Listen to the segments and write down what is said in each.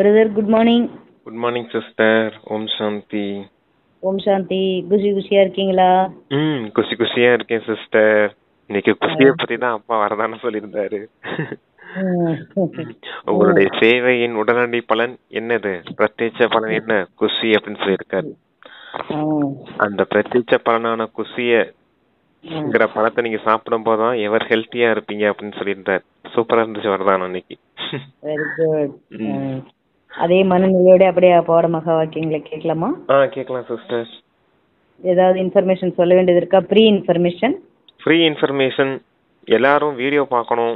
Brother good morning. Good morning sister. Om Shanti. Om Shanti. குஷியா இருக்கீங்களா? குஷியா இருக்கேன் சிஸ்டர். இன்னைக்கு குஷியை பத்தி தான் அப்பா வரதான சொல்லியிருந்தாரு. உங்களுடைய சேவையின் உடனடி பலன் என்னது? பிரத்யட்ச பலன் என்ன? குஷி அப்படின்னு சொல்லியிருக்காரு. அந்த பிரத்யட்ச பலனான குஷியங்கிற பழத்தை நீங்க சாப்பிடும் போதுதான் எவர் ஹெல்த்தியா இருப்பீங்க அப்படின்னு சொல்லியிருந்தாரு. சூப்பரா இருந்துச்சு வரதான அன்னைக்கு. Very good. அதே மனநிலையோட அப்படியே பாட மகா வாக்கியங்களை கேட்கலாமா? கேட்கலாம் சிஸ்டர். ஏதாவது இன்ஃபர்மேஷன் சொல்ல வேண்டியது இருக்கா? ஃப்ரீ இன்ஃபர்மேஷன் எல்லாரும் வீடியோ பார்க்கணும்.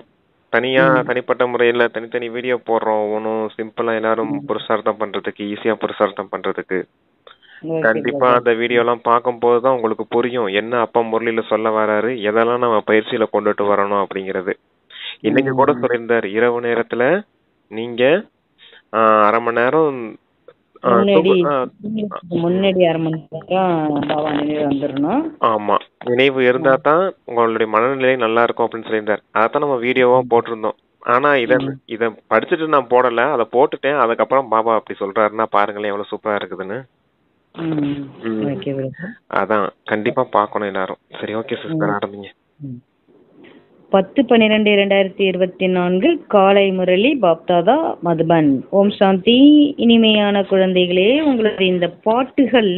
தனிப்பட்ட முறையில தனித்தனி வீடியோ போடுறோம். ஒன்றும் சிம்பிளா எல்லாரும் புருஷார்த்தம் பண்றதுக்கு, ஈஸியா புருஷார்த்தம் பண்றதுக்கு. கண்டிப்பா அந்த வீடியோ எல்லாம் பார்க்கும் போதுதான் உங்களுக்கு புரியும் என்ன அப்பா முரளியில சொல்ல வராரு, எதெல்லாம் நம்ம பயிற்சியில கொண்டுட்டு வரணும் அப்படிங்கிறது. இன்னைக்கு கூட சொல்லியிருந்தாரு, இரவு நேரத்துல நீங்க 1/2 மணி நேரம் முன்னாடி 1/2 மணி நேரம் பாபா நினைவு வந்துடணும். ஆமா, நினைவு இருந்தா தான் உங்களுடைய மனநிலை நல்லா இருக்கும் அப்படின்னு சொல்லியிருந்தாரு. அதான் நம்ம வீடியோவா போட்டிருந்தோம். ஆனா இத படிச்சுட்டு நான் போடல, அதை போட்டுட்டேன். அதுக்கப்புறம் பாபா அப்படி சொல்றாருன்னா பாருங்களேன் எவ்வளவு சூப்பரா இருக்குதுன்னு. அதான் கண்டிப்பா பாக்கணும் எல்லாரும். சரி, ஓகே சிஸ்டர், ஆரம்பிங்க. 10/12/2024 காலை முரளி பாப்தாதா மதுபன். ஓம் சாந்தி. இனிமையான குழந்தைகளே, உங்களுடைய இந்த பாட்டுகள்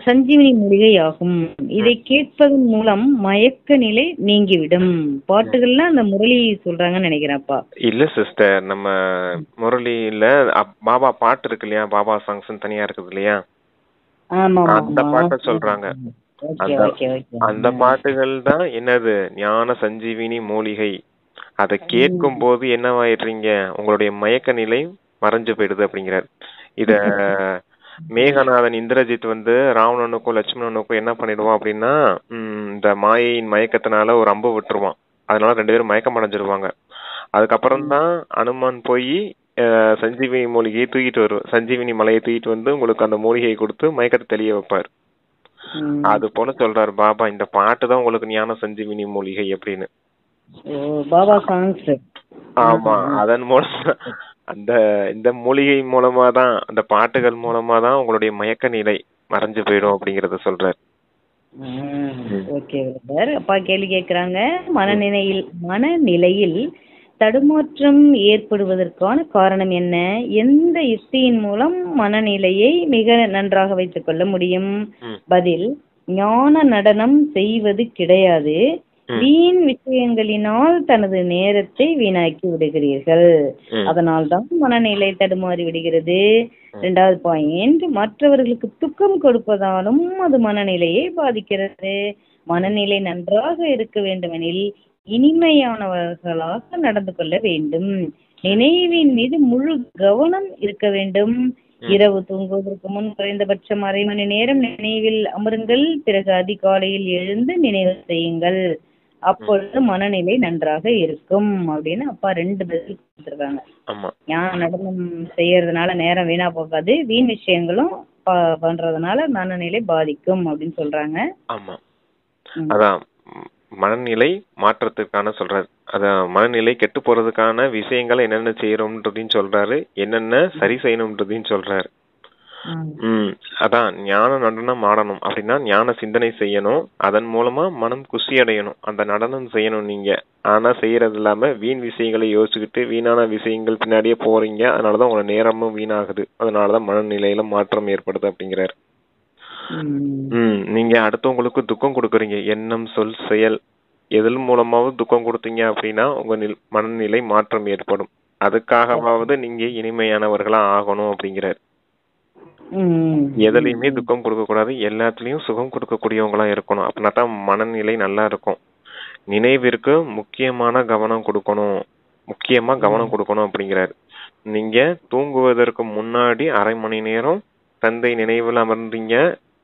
சஞ்சீவனி மூலிகை ஆகும். இதை கேட்பதன் மூலம் மயக்க நிலை நீங்கிவிடும். பாட்டுகள்லாம் அந்த முரளி சொல்றாங்கன்னு நினைக்கிறேன்ப்பா. இல்ல சிஸ்டர், நம்ம முரளியில பாபா பாட்டு இருக்கு இல்லையா, பாபா சாங்ஸ் தனியா இருக்குது இல்லையா, அந்த பாட்டை சொல்றாங்க. அந்த பாட்டுகள் தான் என்னது, ஞான சஞ்சீவினி மூலிகை. அதை கேட்கும் போது என்னவாயிடுறீங்க, உங்களுடைய மயக்க நிலை மறைஞ்சு போயிடுது அப்படிங்கிறார். இத மேகநாதன் இந்திரஜித் ராவணனுக்கும் லட்சுமணனுக்கும் என்ன பண்ணிடுவான் அப்படின்னா, இந்த மாயையின் மயக்கத்தினால ஒரு அம்பு விட்டுருவான். அதனால 2 பேரும் மயக்கம் அடைஞ்சிருவாங்க. அதுக்கப்புறம் தான் அனுமான் போய் சஞ்சீவினி மூலிகையை தூக்கிட்டு வருவார். சஞ்சீவினி மலையை தூக்கிட்டு உங்களுக்கு அந்த மூலிகையை கொடுத்து மயக்கத்தை தெளிய வைப்பார். அது போல சொல்றாரு பாபா, இந்த பாட்டு தான் உங்களுக்கு ஞான சஞ்சீவினி மூலிகை அப்படின்னு. ஆமா, அதன் மூலம் இந்த மூலிகை மூலமா தான், அந்த பாட்டுகள் மூலமா தான் உங்களுடைய மயக்க நிலை மறைஞ்சு போயிடும் அப்படிங்கறத சொல்றாரு. அப்பா கேள்வி கேக்குறாங்க, மனநிலையில் தடுமாற்றம் ஏற்படுவதற்கான காரணம் என்ன? எந்த யுக்தியின் மூலம் மனநிலையை மிக நன்றாக வைத்துக் கொள்ள முடியும்? பதில், ஞான நடனம் செய்வது கிடையாது. வீண் விஷயங்களினால் தனது நேரத்தை வீணாக்கி விடுகிறீர்கள். அதனால்தான் மனநிலை தடுமாறி விடுகிறது. 2வது பாயிண்ட், மற்றவர்களுக்கு துக்கம் கொடுப்பதாலும் அது மனநிலையை பாதிக்கிறது. மனநிலை நன்றாக இருக்க வேண்டுமெனில் இனிமையானவர்களாக நடந்து கொள்ள வேண்டும். நினைவின் மீது முழு கவனம் இருக்க வேண்டும். இரவு தூங்குவதற்கு முன் குறைந்தபட்சம் 1/2 மணி நேரம் நினைவில் அமருங்கள். பிறகு அதிகாலையில் எழுந்து நினைவு செய்யுங்கள். அப்பொழுது மனநிலை நன்றாக இருக்கும் அப்படின்னு அப்பா 2 பதில் கொடுத்துருக்காங்க. ஞான நடனம் செய்யறதுனால நேரம் வீணா போகாது, வீண் விஷயங்களும் பண்றதுனால மனநிலை பாதிக்கும் அப்படின்னு சொல்றாங்க. அதான் மனநிலை மாற்றத்துக்கான சொல்றாரு. அதான் மனநிலை கெட்டு போறதுக்கான விஷயங்களை என்னென்ன செய்யறோம்ன்றதையும் சொல்றாரு, என்னென்ன சரி செய்யணும்ன்றதையும் சொல்றாரு. அதான் ஞான நடனம் ஆடணும் அப்படின்னா ஞான சிந்தனை செய்யணும். அதன் மூலமா மனம் குஷி அடையணும். அந்த நடனம் செய்யணும் நீங்க. ஆனா செய்யறது இல்லாம வீண் விஷயங்களை யோசிச்சுக்கிட்டு வீணான விஷயங்கள் பின்னாடியே போறீங்க. அதனாலதான் உங்க நேரமும் வீணாகுது. அதனாலதான் மனநிலையில மாற்றம் ஏற்படுது அப்படிங்கிறாரு. நீங்க அடுத்தவங்களுக்கு துக்கம் கொடுக்குறீங்க, எண்ணம் சொல் செயல் எதன் மூலமாவது துக்கம் கொடுத்தீங்க அப்படின்னா உங்க மனநிலை மாற்றம் ஏற்படும். அதுக்காகவாவது நீங்க இனிமையானவர்களா ஆகணும் அப்படிங்கிறாரு. எதுலையுமே துக்கம் கொடுக்க கூடாது, எல்லாத்துலயும் சுகம் கொடுக்கக்கூடியவங்களா இருக்கணும். அப்படின்னா தான் மனநிலை நல்லா இருக்கும். நினைவிற்கு முக்கியமா கவனம் கொடுக்கணும் அப்படிங்கிறாரு. நீங்க தூங்குவதற்கு முன்னாடி 1/2 மணி நேரம் தந்தை நினைவில்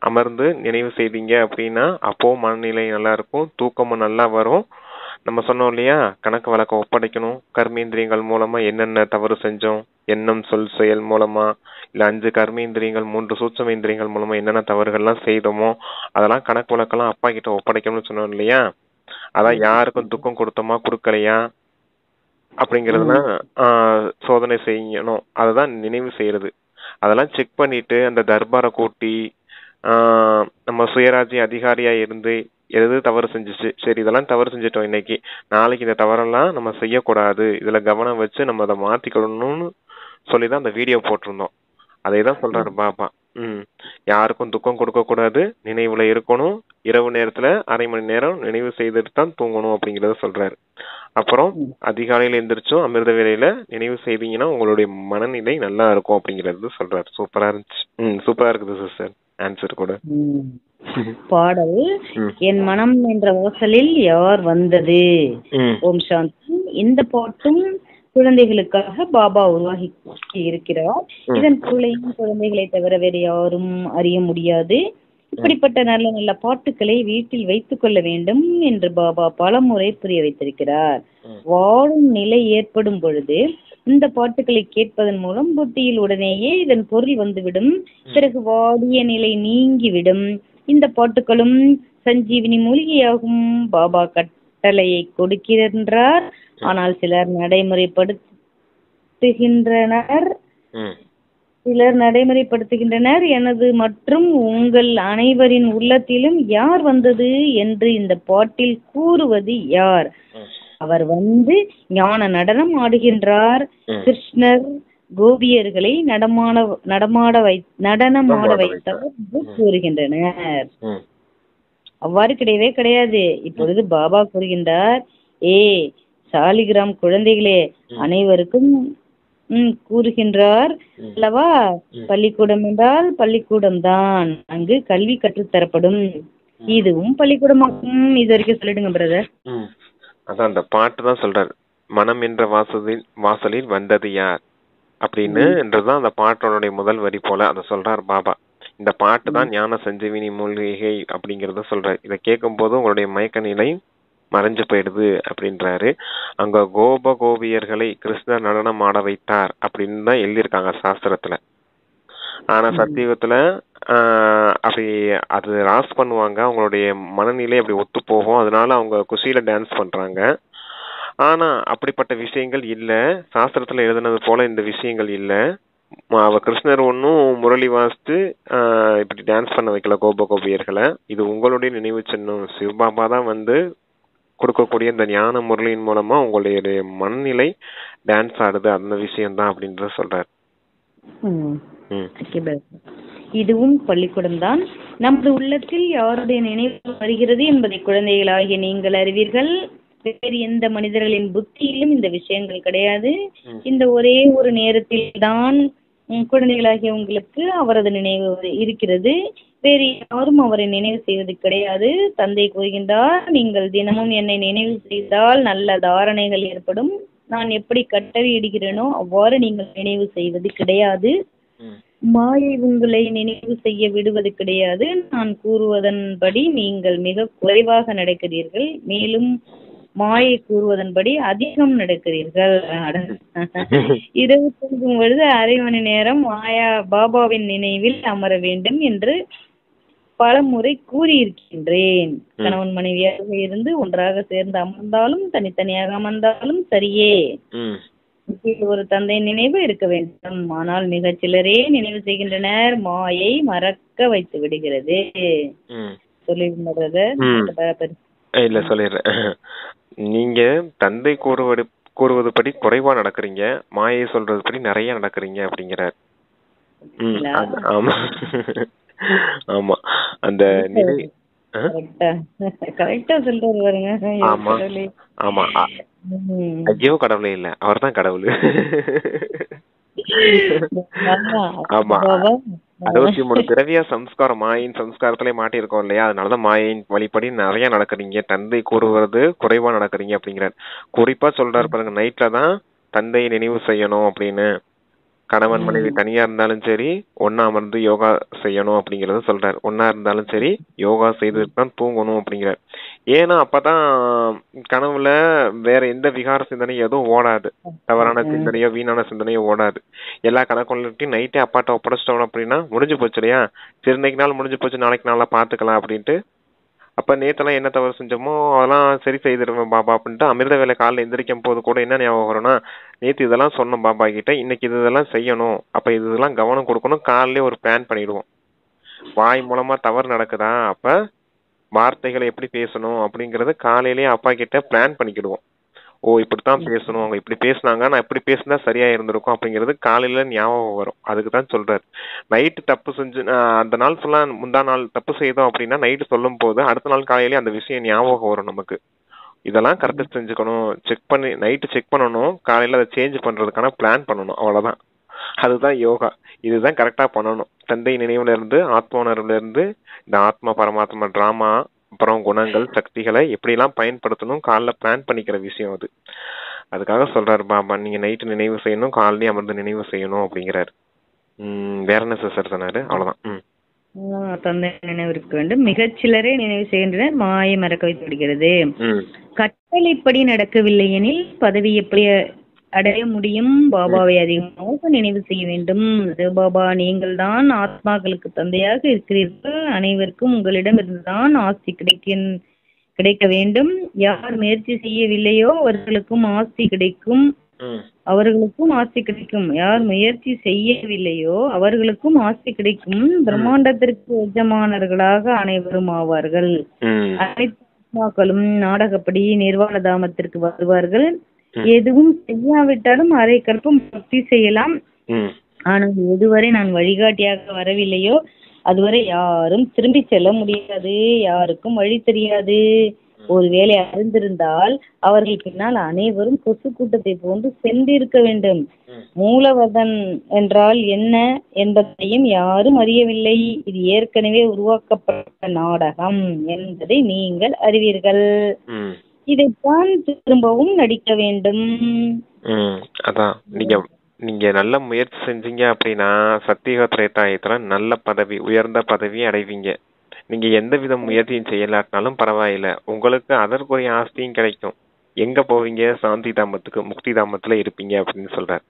அமர்ந்து நினைவு செய்தீங்க அப்படின்னா அப்போ மனநிலை நல்லா இருக்கும், தூக்கமும் நல்லா வரும். நம்ம சொன்னோம் இல்லையா, கணக்கு வழக்கம் ஒப்படைக்கணும். கர்மேந்திரியங்கள் மூலமா என்னென்ன தவறு செஞ்சோம், எண்ணம் சொல் செயல் மூலமா, இல்ல 5 கர்மேந்திரியங்கள் 3 சூட்சுமேந்திரியங்கள் மூலமா என்னென்ன தவறுகள்லாம் செய்தோமோ அதெல்லாம் கணக்கு வழக்கெல்லாம் அப்பா கிட்ட ஒப்படைக்கணும்னு சொன்னோம் இல்லையா. அதான் யாருக்கும் துக்கம் கொடுத்தோமா கொடுக்கலையா, அப்படிங்கறதுலாம் சோதனை செய்யணும். அதுதான் நினைவு செய்யறது. அதெல்லாம் செக் பண்ணிட்டு அந்த தர்பாரை கூட்டி நம்ம சுயராஜ்ய அதிகாரியா இருந்து எது தவறு செஞ்சுச்சு, சரி இதெல்லாம் தவறு செஞ்சுட்டோம் இன்னைக்கு, நாளைக்கு இந்த தவறெல்லாம் நம்ம செய்யக்கூடாது, இதுல கவனம் வச்சு நம்ம அதை மாத்திக்கணும்னு சொல்லிதான் அந்த வீடியோ போட்டிருந்தோம். அதே தான் சொல்றாரு பாபா. யாருக்கும் துக்கம் கொடுக்க கூடாது, நினைவுல இருக்கணும், இரவு நேரத்துல அரை மணி நேரம் நினைவு செய்துட்டு தான் தூங்கணும் அப்படிங்கறத சொல்றாரு. அப்புறம் அதிகாலையில எந்திரிச்சும் அமிர்த வேலையில நினைவு செய்தீங்கன்னா உங்களுடைய மனநிலை நல்லா இருக்கும் அப்படிங்கறது சொல்றாரு. சூப்பரா இருந்துச்சு. சூப்பரா இருக்குது சிஸ்டர் ஆன்சர் கூட. பாடல் என் மனம் என்ற வாசலில் யார் வந்தது. ஓம் சாந்தி. இந்த பாட்டும் குழந்தைகளுக்காக பாபா உருவாகி இருக்கிறார். இதன் பொருளையும் குழந்தைகளை தவிர வேறு யாரும் அறிய முடியாது. இப்படிப்பட்ட நல்ல நல்ல பாட்டுக்களை வீட்டில் வைத்துக் கொள்ள வேண்டும் என்று பாபா பல முறை புரிய வைத்திருக்கிறார். வாழும் நிலை ஏற்படும் பொழுது இந்த பாட்டுக்களை கேட்பதன் மூலம் புத்தியில் உடனேயே இதன் பொருள் வந்துவிடும். பிறகு வாடிய நிலை நீங்கிவிடும். இந்த பாட்டுகளும் சஞ்சீவினி மூலிகையாகும். பாபா கட்டளையை கொடுக்கின்றார். ஆனால் சிலர் நடைமுறைப்படுத்துகின்றனர். எனது மற்றும் உங்கள் அனைவரின் உள்ளத்திலும் யார் வந்தது என்று இந்த பாட்டில் கூறுவது யார்? அவர் வந்து ஞான நடனம் ஆடுகின்றார். கிருஷ்ணர் கோபியர்களை நடனமாட வைத்தவர் கூறுகின்றனர். அவ்வாறு கிடையவே கிடையாது. இப்பொழுது பாபா கூறுகின்றார், சாலிகிராம் குழந்தைகளே அனைவருக்கும் கூறுகின்றார் அல்லவா, பள்ளிக்கூடம் என்றால் பள்ளிக்கூடம் தான், அங்கு கல்வி கற்றுத்தரப்படும். இதுவும் பள்ளிக்கூடமாகும். இது வரைக்கும் சொல்லிடுங்க பிரதர். அதான் அந்த பாட்டு தான் சொல்றாரு, மனம் என்ற வாசலில் வந்தது யார் அப்படின்னு என்றுதான் அந்த பாட்டோடைய முதல் வரி போல அதை சொல்றார் பாபா. இந்த பாட்டு தான் ஞான சஞ்சீவினி மூலிகை அப்படிங்கறத சொல்றாரு. இதை கேட்கும் போது உங்களுடைய மயக்க நிலை மறைஞ்சு போயிடுது அப்படின்றாரு. அங்க கோபியர்களை கிருஷ்ணர் நடனம் ஆட வைத்தார் அப்படின்னு தான் எழுதியிருக்காங்க சாஸ்திரத்துல. ஆனா சத்தியுகத்துல அப்படி அது ராஸ் பண்ணுவாங்க, அவங்களுடைய மனநிலை அப்படி ஒத்து போகும், அதனால அவங்க குஷியில டான்ஸ் பண்றாங்க. ஆனா அப்படிப்பட்ட விஷயங்கள் இல்ல, சாஸ்திரத்துல எழுதுனது போல இந்த விஷயங்கள் இல்ல. அவ கிருஷ்ணர் ஒன்னும் முரளி வாசித்து இப்படி டான்ஸ் பண்ண வைக்கல கோபியர்களை. இது உங்களுடைய நினைவு சின்னம். சிவபாபா தான் வந்து கொடுக்கக்கூடிய இந்த ஞான முரளியின் மூலமா உங்களுடைய மனநிலை டான்ஸ் ஆடுது, அந்த விஷயம் தான் அப்படின்ற சொல்றாரு. இதுவும் பள்ளிக்கூடம் தான். நமது உள்ளத்தில் யாருடைய நினைவு வருகிறது என்பதை குழந்தைகளாகிய நீங்கள் அறிவீர்கள். வேறு எந்த மனிதர்களின் புத்தியிலும் இந்த விஷயங்கள் கிடையாது. இந்த ஒரே ஒரு நேரத்தில் தான் குழந்தைகளாகிய உங்களுக்கு அவரது நினைவு இருக்கிறது. வேறு யாரும் அவரை நினைவு செய்வது கிடையாது. தந்தை கூறுகின்றார், நீங்கள் தினமும் என்னை நினைவு செய்தால் நல்ல தாரணைகள் ஏற்படும். நான் எப்படி கட்டளையிடுகிறேனோ அவ்வாறு நீங்கள் நினைவு செய்வது கிடையாது. மாயை உங்களை நினைவு செய்ய விடுவது கிடையாது. நான் கூறுவதன்படி நீங்கள் மிக குறைவாக நடக்கிறீர்கள், மேலும் மாயை கூறுவதன்படி அதிகம் நடக்கிறீர்கள். இரவு தூங்கும் பொழுது அரை மணி நேரம் மாயா பாபாவின் நினைவில் அமர வேண்டும் என்று பல முறை கூறியிருக்கின்றேன். கணவன் மனைவியாக இருந்து ஒன்றாக சேர்ந்து அமர்ந்தாலும் தனித்தனியாக அமர்ந்தாலும் சரியே, ஒரு தந்தை நினைவு இருக்க வேண்டும். ஆனால் மிகச் சிலரே நினைவு செய்கின்றனர். மாயை மறக்க வைத்து விடுகிறது. சொல்லிடுறது இல்ல சொல்லிடுறேன். நீங்க தந்தை கூறுவது படி குறைவா நடக்கிறீங்க, மாயை சொல்றது படி நிறைய நடக்கிறீங்க அப்படிங்கிறார். ஆமா ஆமா அந்த நிலை கரெக்டா சொல்றாரு பாருங்க. ஆமா ஆமா ஐயோ கடவுளே இல்ல, அவர் தான் கடவுள். ஆமா 63 பிறவியா சம்ஸ்காரம் மாயின் சம்ஸ்காரத்திலே மாட்டி இருக்கோம் இல்லையா, அதனாலதான் மாயின் வழிபடி நிறைய நடக்கிறீங்க, தந்தை கூறுவது குறைவா நடக்கிறீங்க அப்படிங்கிறார். குறிப்பா சொல்றாரு பாருங்க, நைட்ல தான் தந்தையை நினைவு செய்யணும் அப்படின்னு. கணவன் மனைவி தனியா இருந்தாலும் சரி ஒன்னா அமர்ந்து யோகா செய்யணும் அப்படிங்கறத சொல்றாரு. ஒன்னா இருந்தாலும் சரி யோகா செய்துட்டு தான் தூங்கணும் அப்படிங்கிறார். ஏன்னா அப்பதான் கனவுல வேற எந்த விகார சிந்தனையும் எதுவும் ஓடாது, தவறான சிந்தனையோ வீணான சிந்தனையோ ஓடாது. எல்லா கணக்குள்ளையும் நைட்டே அப்பாட்ட ஒப்படைச்சிட்டோம் அப்படின்னா முடிஞ்சு போச்சு இல்லையா. சரி இன்னைக்கு நாள் முடிஞ்சு போச்சு, நாளைக்கு நாளா பாத்துக்கலாம் அப்படின்ட்டு அப்ப நேத்தெல்லாம் என்ன தவறு செஞ்சோமோ அதெல்லாம் சரி செய்திருவேன் பாபா அப்படின்ட்டு அமிர்த வேலை காலைல எந்திரிக்கும் போது கூட என்ன ஞாபகம் வரும்னா, நேத்து இதெல்லாம் சொன்னோம் பாபா கிட்ட, இன்னைக்கு இதெல்லாம் செய்யணும், அப்ப இதெல்லாம் கவனம் கொடுக்கணும், காலையிலே ஒரு பிளான் பண்ணிடுவோம். வாய் மூலமா தவறு நடக்குதா, அப்ப வார்த்தைகளை எப்படி பேசணும் அப்படிங்கறத காலையிலேயே அப்பா கிட்ட பிளான் பண்ணிக்கிடுவோம். ஓ இப்படித்தான் பேசணும், அவங்க இப்படி பேசினாங்க, நான் இப்படி பேசினா சரியா இருந்திருக்கும் அப்படிங்கிறது காலையில ஞாபகம் வரும். அதுக்கு தான் சொல்றாரு. நைட்டு தப்பு செஞ்சு அந்த நாள் ஃபுல்லா முந்தா நாள் தப்பு செய்தோம் அப்படின்னா நைட்டு சொல்லும் போது அடுத்த நாள் காலையிலேயே அந்த விஷயம் ஞாபகம் வரும் நமக்கு. இதெல்லாம் கரெக்டா செஞ்சுக்கணும், செக் பண்ணி நைட்டு செக் பண்ணணும், காலையில அதை சேஞ்ச் பண்றதுக்கான பிளான் பண்ணணும், அவ்வளவுதான். அதுதான் யோகா. இதுதான் கரெக்டா பண்ணணும். தந்தை நினைவுல இருந்து ஆத்ம உணர்வுல இருந்து இந்த ஆத்மா பரமாத்மா டிராமா, அப்புறம் குணங்கள் சக்திகளை எப்படிலாம் பயன்படுத்தணும் காலைல பிளான் பண்ணிக்கிற விஷயம் அது. அதுக்காக சொல்றாரு பாபா, நீங்க நைட்டு நினைவு செய்யணும், காலையிலேயே அமர்ந்து நினைவு செய்யணும் அப்படிங்கிறாரு. வேற என்ன சார் சொன்னாரு? அவ்வளவுதான். தந்தை நினைவு இருக்க வேண்டும். மிகச்சிலரே நினைவு செய்கின்றனர், மாயை மறக்க வைத்து விடுகிறது. கட்டளைப்படி நடக்கவில்லை எனில் பதவி எப்படி அடைய முடியும்? பாபாவை அதிகமாக நினைவு செய்ய வேண்டும். பாபா, நீங்கள் தான் ஆத்மாக்களுக்கு தந்தையாக இருக்கிறீர்கள், அனைவருக்கும் உங்களிடம் இருந்துதான் ஆஸ்தி கிடைக்க வேண்டும். யார் முயற்சி செய்யவில்லையோ அவர்களுக்கும் ஆஸ்தி கிடைக்கும். யார் முயற்சி செய்யவில்லையோ அவர்களுக்கும் ஆஸ்தி கிடைக்கும். பிரம்மாண்டத்திற்கு எஜமானர்களாக அனைவரும் ஆவார்கள். அனைத்து ஆத்மாக்களும் நாடகப்படி நிர்வாண தாமத்திற்கு வருவார்கள். எதுவும் செய்யாவிட்டாலும் அரை கல்பம் பக்தி செய்யலாம். ஆனால் எதுவரை நான் வழிகாட்டியாக வரவில்லையோ அதுவரை யாரும் திரும்பி செல்ல முடியாது, யாருக்கும் வழி தெரியாது. ஒருவேளை அறிந்திருந்தால் அவர்கள் பின்னால் அனைவரும் கொசு கூட்டத்தை போன்று சென்றிருக்க வேண்டும். மூலவதன் என்றால் என்ன என்பதையும் யாரும் அறியவில்லை. இது ஏற்கனவே உருவாக்கப்பட்ட நாடகம் என்பதை நீங்கள் அறிவீர்கள். இதைத்தான் திரும்பவும் நடிக்க வேண்டும். அதான் நீங்க நல்ல முயற்சி செஞ்சீங்க அப்படின்னா சத்தியுக திரேதாயுகத்துல நல்ல பதவி, உயர்ந்த பதவி அடைவீங்க. நீங்க எந்த வித முயற்சியும் செய்யலாட்டினாலும் பரவாயில்ல, உங்களுக்கு அதற்குரிய ஆஸ்தியும் கிடைக்கும். எங்க போவீங்க? சாந்தி தாமத்துக்கு, முக்தி தாமத்துல இருப்பீங்க அப்படின்னு சொல்றாரு.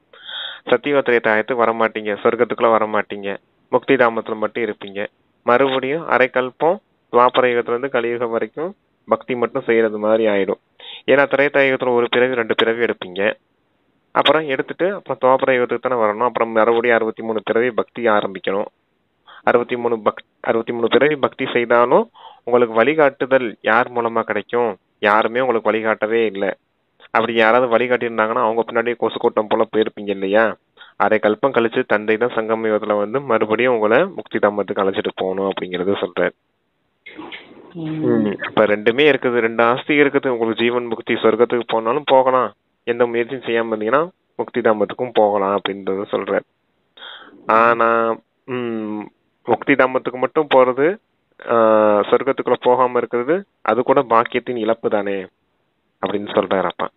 சத்தியுக திரேதாயுகத்துக்கு வரமாட்டீங்க, சொர்க்கத்துக்குள்ள வரமாட்டீங்க, முக்தி தாமத்துல மட்டும் இருப்பீங்க. மறுபடியும் அரை கல்பம் துவாபர யுகத்துல இருந்து கலியுகம் வரைக்கும் பக்தி மட்டும் செய்யறது மாதிரி ஆயிடும். ஏன்னா திரேதாயுகத்துல ஒரு பிறவி 2 பிறவி எடுப்பீங்க, அப்புறம் எடுத்துட்டு அப்புறம் துவாபர யுகத்துக்கு தானே வரணும். அப்புறம் மறுபடியும் 63 பிறவி பக்தி ஆரம்பிக்கணும். 63 பிறவி பக்தி செய்தாலும் உங்களுக்கு வழிகாட்டுதல் யார் மூலமா கிடைக்கும்? யாருமே உங்களுக்கு வழிகாட்டவே இல்லை. அப்படி யாராவது வழிகாட்டி இருந்தாங்கன்னா அவங்க பின்னாடி கொசு கூட்டம் போல போயிருப்பீங்க இல்லையா? அரை கல்பம் கழிச்சு தந்தை தான் சங்கம யுகத்துல மறுபடியும் உங்களை முக்தி தாமத்துக்கு அழைச்சிட்டு போகணும் அப்படிங்கறத சொல்றாரு. அப்ப 2மே இருக்குது, 2 ஆஸ்தி இருக்குது. உங்களுக்கு ஜீவன் முக்தி, சொர்க்கத்துக்கு போனாலும் போகலாம், எந்த முயற்சியும் செய்யாம இருந்தீங்கன்னா முக்தி தாமத்துக்கும் போகலாம் அப்படின்றத சொல்றாரு. ஆனா முக்தி தாமத்துக்கு மட்டும் போறது, சொர்க்கத்துக்குள்ள போகாம இருக்கிறது, அது கூட பாக்கியத்தின் இழப்பு தானே அப்படின்னு சொல்றாரு அப்பா.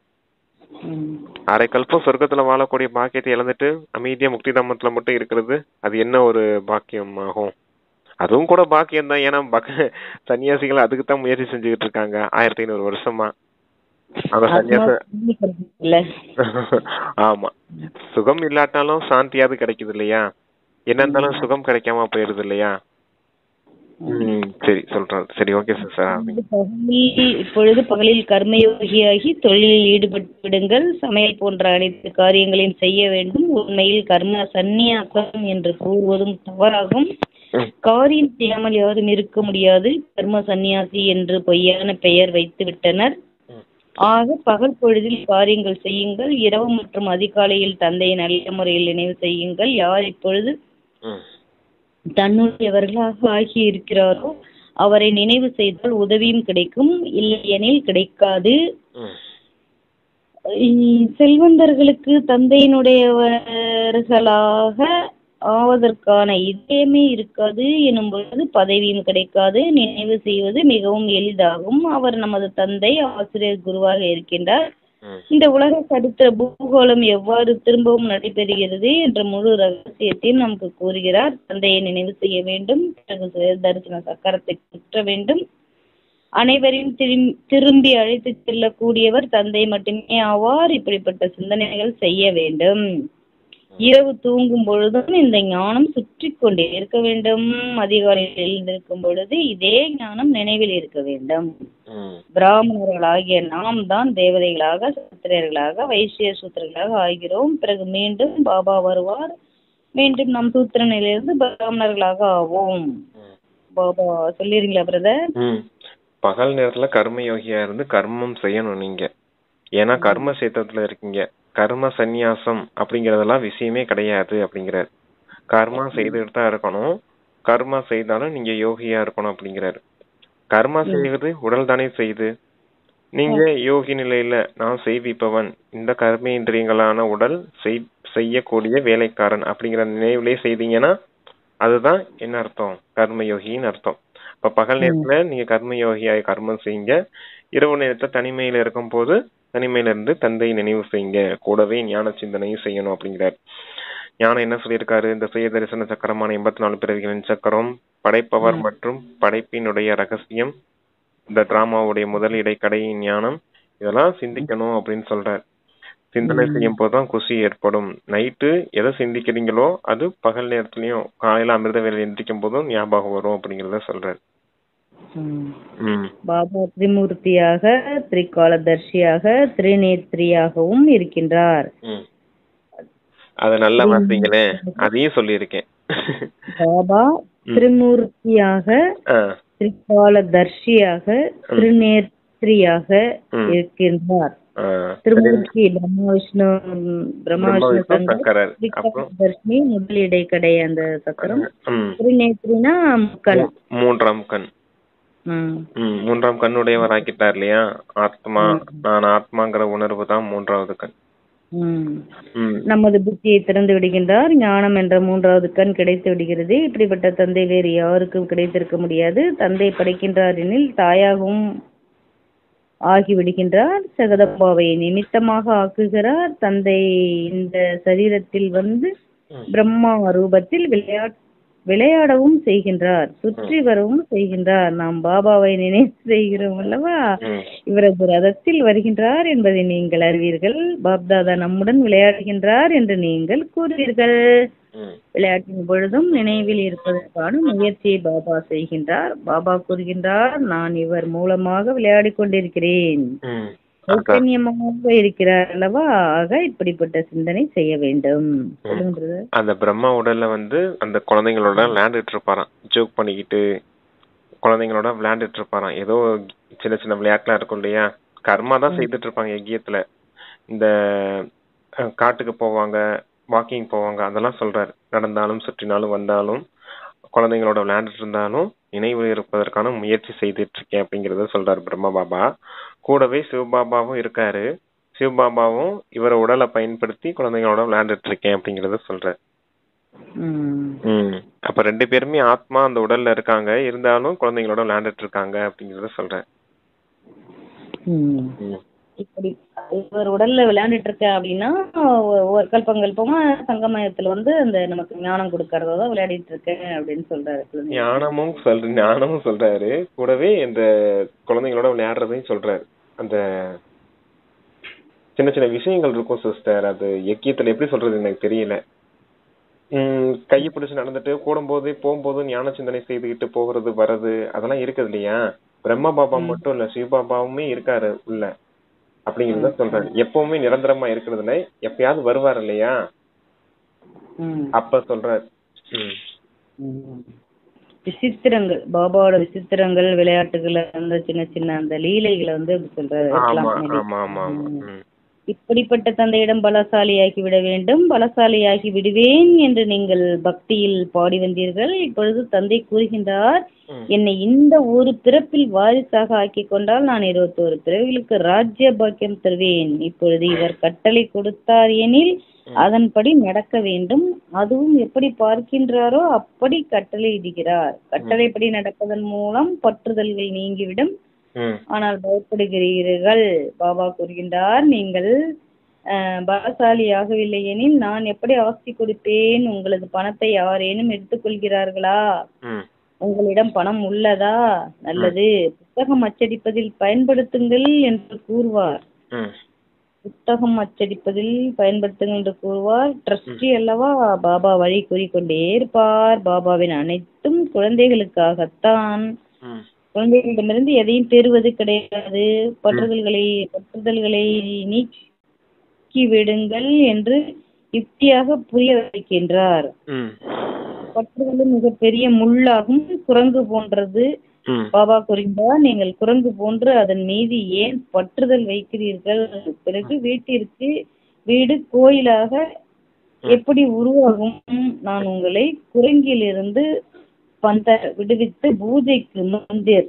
அரை கல்பம் சொர்க்கத்துல வாழக்கூடிய பாக்கியத்தை இழந்துட்டு அமைதியா முக்தி தாமத்துல மட்டும் இருக்கிறது, அது என்ன ஒரு பாக்கியம் ஆகும்? அதுவும் கூட பாக்கியம் தான். ஏன்னா சன்னியாசிகள் அதுக்குத்தான் முயற்சி செஞ்சுக்கிட்டு இருக்காங்க 1500 வருஷமா. ஆமா, சுகம் இல்லாட்டாலும் சாந்தியாவது கிடைக்குது இல்லையா? என்ன இருந்தாலும் சுகம் கிடைக்காம போயிடுது இல்லையா? சரி சொல்றேன். சரி, ஓகே சார். இப்பொழுது பகலில் கர்மயோகியாகி தொழிலில் ஈடுபட்டு விடுங்கள். சமையல் போன்ற அனைத்து காரியங்களையும் செய்ய வேண்டும். உண்மையில் கர்ம சந்நியாசம் என்று கூறுவதும் தவறாகும். காரியம் செய்யாமல் யாரும் இருக்க முடியாது. கர்ம சந்நியாசி என்று பொய்யான பெயர் வைத்து விட்டனர். ஆக பகல் பொழுதில் காரியங்கள் செய்யுங்கள். இரவு மற்றும் அதிகாலையில் தந்தையை நல்ல முறையில் நினைவு செய்யுங்கள். யார் இப்பொழுது தன்னுடையவர்களாக ஆகி இருக்கிறாரோ அவரை நினைவு செய்தால் உதவியும் கிடைக்கும், இல்லையெனில் கிடைக்காது. செல்வந்தர்களுக்கு தந்தையினுடையவர்களாக ஆவதற்கான இதயமே இருக்காது எனும் பொழுது பதவியும் கிடைக்காது. நினைவு செய்வது மிகவும் எளிதாகும். அவர் நமது தந்தை, ஆசிரியர், குருவாக இருக்கின்றார். இந்த உலக சரித்திர பூகோளம் எவ்வாறு திரும்பவும் நடைபெறுகிறது என்ற முழு ரகசியத்தையும் நமக்கு கூறுகிறார். தந்தையை நினைவு செய்ய வேண்டும், தரிசன சக்கரத்தை சுற்ற வேண்டும். அனைவரையும் திரும்பி அழைத்து செல்லக்கூடியவர் தந்தை மட்டுமே ஆவார். இப்படிப்பட்ட சிந்தனைகள் செய்ய வேண்டும். இரவு தூங்கும் பொழுதும் இந்த ஞானம் சுற்றி கொண்டே இருக்க வேண்டும். அதிகாலையில் எழுந்திருக்கும் பொழுது இதே ஞானம் நினைவில் இருக்க வேண்டும். பிராமணர்களாகிய நாம் தான் தேவதைகளாக, சத்திரியர்களாக, வைசிய சூத்திரர்களாக ஆகிறோம். பிறகு மீண்டும் பாபா வருவார், மீண்டும் நம் சூத்திர நிலையிலிருந்து பிராமணர்களாக ஆவோம். பாபா சொல்லிருங்களா பிரதர்? பகல் நேரத்துல கர்ம யோகியா இருந்து கர்மம் செய்யணும் நீங்க. ஏன்னா கர்ம சேத்திரத்துல இருக்கீங்க. கர்ம சந்நியாசம் அப்படிங்கறதெல்லாம் விஷயமே கிடையாது அப்படிங்கிறாரு. கர்மா செய்துட்டு தான் இருக்கணும். கர்மா செய்தாலும் நீங்க யோகியா இருக்கணும் அப்படிங்கிறாரு. கர்மா செய்வது உடல் தானே செய்து. நீங்க யோகி நிலையில நான் செய்விப்பவன், இந்த கர்மேந்திரியங்களான உடல் செய்யக்கூடிய வேலைக்காரன் அப்படிங்கிற நினைவுலயே செய்தீங்கன்னா அதுதான் என்ன அர்த்தம்? கர்மயோகின்னு அர்த்தம். இப்ப பகல் நேரத்துல நீங்க கர்மயோகியாய் கர்மம் செய்யுங்க. இரவு நேரத்துல தனிமையில இருக்கும் போது தனிமையில இருந்து தந்தை நினைவு செய்யுங்க. கூடவே ஞான சிந்தனையும் செய்யணும் அப்படிங்கிறார். ஞானம் என்ன சொல்லியிருக்காரு? இந்த சுய தரிசன சக்கரமான 84 பிறவிகளின் சக்கரம், படைப்பவர் மற்றும் படைப்பினுடைய ரகசியம், இந்த டிராமாவுடைய முதல் இடைக்கடை ஞானம், இதெல்லாம் சிந்திக்கணும் அப்படின்னு சொல்றார். சிந்தனை செய்யும் போதுதான் குஷி ஏற்படும். நைட்டு எதை சிந்திக்கிறீங்களோ அது பகல் நேரத்துலயும் காலையில அமிர்த வேலை எந்திரிக்கும் போதும் ஞாபகம் வரும் அப்படிங்கறத சொல்றாரு. பாபா திரிமூர்த்தியாக, திரிகாலதர்ஷியாக, திரிநேத்ரியாகவும் இருக்கின்றார். அத நல்லா வாசிங்களே, அதையும் சொல்லியிருக்கேன். பாபா திரிமூர்த்தியாக, திரிகாலதர்ஷியாக, திரிநேத்ரியாக இருக்கின்றார். திருமூர்த்தி பிரம்மா விஷ்ணு சங்கர், தர்ஷினி முதல் இடைக்கடை அந்த சக்கரம், திரிநேத்ரினா முக்கண், மூன்றாம் கண். மூன்றாம் கண்ணுடையவர் ஆக்கிட்டார் இல்லையா? ஆத்மா, நான் ஆத்மாங்கிற உணர்வு தான் மூன்றாவது கண். நமது புத்தியை திறந்து விடுகின்றார். ஞானம் என்ற மூன்றாவது கண் கிடைத்து விடுகிறது. இப்படிப்பட்ட தந்தை வேறு யாருக்கும் கிடைத்திருக்க முடியாது. தந்தை படைக்கின்றார் எனில் தாயாகவும் ஆகிவிடுகின்றார். ஜெகதம்பாவை நிமித்தமாக ஆக்குகிறார். தந்தை இந்த சரீரத்தில் வந்து பிரம்மா ரூபத்தில் விளையாடவும் செய்கின்றார், சுற்றி வரவும் செய்கின்றார். நாம் பாபாவை நினைவு செய்கிறோம் அல்லவா? இவரது ரதத்தில் வருகின்றார் என்பதை நீங்கள் அறிவீர்கள். பாப்தாதா நம்முடன் விளையாடுகின்றார் என்று நீங்கள் கூறுவீர்கள். விளையாட்டின் பொழுதும் நினைவில் இருப்பதற்கான முயற்சியை பாபா செய்கின்றார். பாபா கூறுகின்றார், நான் இவர் மூலமாக விளையாடி கொண்டிருக்கிறேன், சைத்தன்யமாக இருக்கிறார் அல்லவா? ஆக இப்படிப்பட்ட சிந்தனை செய்ய வேண்டும். அந்த பிரம்மா உடல்ல வந்து அந்த குழந்தைங்களோட விளையாண்டுட்டு இருப்பாராம், ஜோக் பண்ணிக்கிட்டு குழந்தைங்களோட விளையாண்டுட்டு இருப்பாராம். ஏதோ சின்ன சின்ன விளையாட்டுலாம் இருக்கும் இல்லையா? கர்மா தான் செய்துட்டு இருப்பாங்க யஜ்யத்துல. இந்த காட்டுக்கு போவாங்க, வாக்கிங் போவாங்க, அதெல்லாம் சொல்றாரு. நடந்தாலும் சுற்றினாலும் வந்தாலும் குழந்தைங்களோட விளையாண்டுட்டு இருந்தாலும் நினைவு இருப்பதற்கான முயற்சி செய்துட்டு இருக்கேன் அப்படிங்கறத சொல்றாரு பிரம்மா பாபா. கூடவே சிவபாபாவும் இருக்காரு. சிவபாபாவும் இவர உடலை பயன்படுத்தி குழந்தைங்களோட விளையாண்டுட்டு இருக்கேன் அப்படிங்கறத சொல்றாரு. அப்ப 2 பேருமே ஆத்மா அந்த உடல்ல இருக்காங்க, இருந்தாலும் குழந்தைங்களோட விளையாண்டுட்டு இருக்காங்க அப்படிங்கறத சொல்றாரு. இப்படி இவர் உடல்ல விளையாண்டுட்டு இருக்க அப்படின்னா ஒரு கல்பங்கல்பமா சங்கமயத்துல வந்து அந்த நமக்கு ஞானம் கொடுக்கறதான் விளையாடிட்டு இருக்கேன் அப்படின்னு சொல்றாரு. ஞானமும் சொல்றாரு, கூடவே இந்த குழந்தைங்களோட விளையாடுறதையும் சொல்றாரு. அந்த சின்ன சின்ன விஷயங்கள் இருக்கும் சிஸ்டர், அது யக்கியத்துல எப்படி சொல்றது எனக்கு தெரியல. கையை பிடிச்சு நடந்துட்டு போகும்போது ஞான சிந்தனை செய்துகிட்டு போகிறது வர்றது அதெல்லாம் இருக்குது இல்லையா? பிரம்மா பாபா மட்டும் இல்ல, சிவபாபாவுமே இருக்காரு உள்ள அப்படிங்கறத சொல்றாரு. எப்பவுமே நிரந்தரமா இருக்கிறதுல எப்பயாவது வருவார் இல்லையா? அப்ப சொல்றாரு. விசித்திரங்கள், பாபாவோட விசித்திரங்கள், விளையாட்டுகள், அந்த சின்ன சின்ன அந்த லீலைகளை வந்து சொல்றாரு. இப்படிப்பட்ட தந்தையிடம் பலசாலியாகி விட வேண்டும், பலசாலியாகி விடுவேன் என்று நீங்கள் பக்தியில் பாடி வந்தீர்கள். இப்பொழுது தந்தை கூறுகின்றார், என்னை இந்த ஒரு பிறப்பில் வாரிசாக ஆக்கி கொண்டால் நான் 21 பிறவிகளுக்கு ராஜ்ய பாக்கியம் தருவேன். இப்பொழுது இவர் கட்டளை கொடுத்தார் எனில் அதன்படி நடக்க வேண்டும். அதுவும் எப்படி பார்க்கின்றாரோ அப்படி கட்டளை இடுகிறார். கட்டளைப்படி நடப்பதன் மூலம் பற்றுதல்கள் நீங்கிவிடும். ஆனால் பயப்படுகிறீர்கள். பாபா கூறுகின்றார், நீங்கள் பலசாலியாகவில்லை எனில் நான் எப்படி ஆஸ்தி கொடுப்பேன்? உங்களது பணத்தை யாரேனும் எடுத்துக்கொள்கிறார்களா? உங்களிடம் பணம் உள்ளதா? நல்லது, புத்தகம் அச்சடிப்பதில் பயன்படுத்துங்கள் என்று கூறுவார். புத்தகம் அச்சடிப்பதில் பயன்படுத்துங்கள் என்று கூறுவார். ட்ரஸ்டி அல்லவா, பாபா வழி கூறிக்கொண்டே இருப்பார். பாபாவின் அனைத்தும் குழந்தைகளுக்காகத்தான். குழந்தைகளிடமிருந்து எதையும் பெறுவது கிடையாது. பற்றுதல்களை நீக்கி விடுங்கள் என்று யுக்தியாக புரிய வைக்கின்றார். பற்றுதல் மிகப்பெரிய முள்ளாகும், குரங்கு போன்றது. பாபா கூறுகின்றார், நீங்கள் குரங்கு போன்று அதன் மீது ஏன் பற்றுதல் வைக்கிறீர்கள்? பிறகு வீடு கோயிலாக எப்படி உருவாகும்? நான் உங்களை குரங்கிலிருந்து விடுவித்து பூஜைக்கு மந்திர்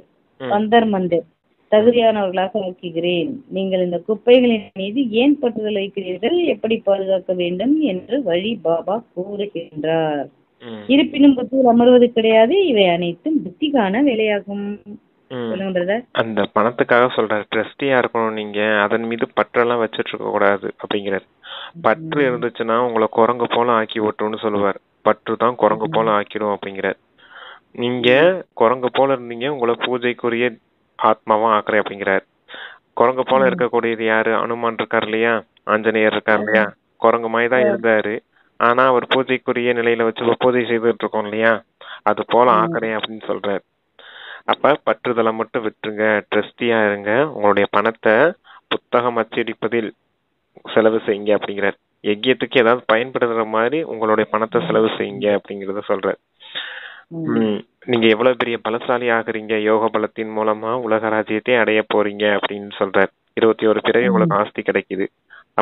தகுதியானவர்களாக ஆக்குகிறேன். நீங்கள் இந்த குப்பைகளின் மீது ஏன் பற்றுதல் வைக்கிறீர்கள்? எப்படி பாதுகாக்க வேண்டும் என்று வழி பாபா கூறுகின்றார். இருப்பினும் புத்தியில் அமர்வது கிடையாது. இவை அனைத்தும் புத்திக்கான வேலையாகும். அந்த பணத்துக்காக சொல்றாரு, ட்ரஸ்டியா இருக்கணும், நீங்க அதன் மீது பற்றெல்லாம் வச்சிட்டு இருக்க கூடாது அப்படிங்கிறாரு. பற்று இருந்துச்சுன்னா உங்களை குரங்கு போல ஆக்கி விட்டுருன்னு சொல்லுவார். பற்று தான் குரங்கு போல ஆக்கிடும் அப்படிங்கிறார். நீங்க குரங்கு போல இருந்தீங்க, உங்களை பூஜைக்குரிய ஆத்மாவா ஆக்குறேன் அப்படிங்கிறார். குரங்கு போல இருக்கக்கூடியது யாரு? அனுமான் இருக்காரு இல்லையா, ஆஞ்சநேயர் இருக்காரு இல்லையா, குரங்கு மாதிரி தான் இருந்தாரு. ஆனா அவர் பூஜைக்குரிய நிலையில வச்சு பூஜை செய்துட்டு இருக்கோம் இல்லையா, அது போல ஆக்குறேன் அப்படின்னு சொல்றாரு. அப்ப பற்றுதலை மட்டும் விட்டுருங்க, ட்ரஸ்டியா இருங்க, உங்களுடைய பணத்தை புத்தகம் அச்சடிப்பதில் செலவு செய்யுங்க அப்படிங்கிறார். யஜ்யத்துக்கு ஏதாவது பயன்படுத்துற மாதிரி உங்களுடைய பணத்தை செலவு செய்யுங்க அப்படிங்கறத சொல்றாரு. நீங்க எவ்வளவு பெரிய பலசாலி ஆகுறீங்க, யோக பலத்தின் மூலமா உலக ராஜ்யத்தை அடைய போறீங்க அப்படின்னு சொல்றாரு. 21 பிறகு உங்களுக்கு ஆஸ்தி கிடைக்குது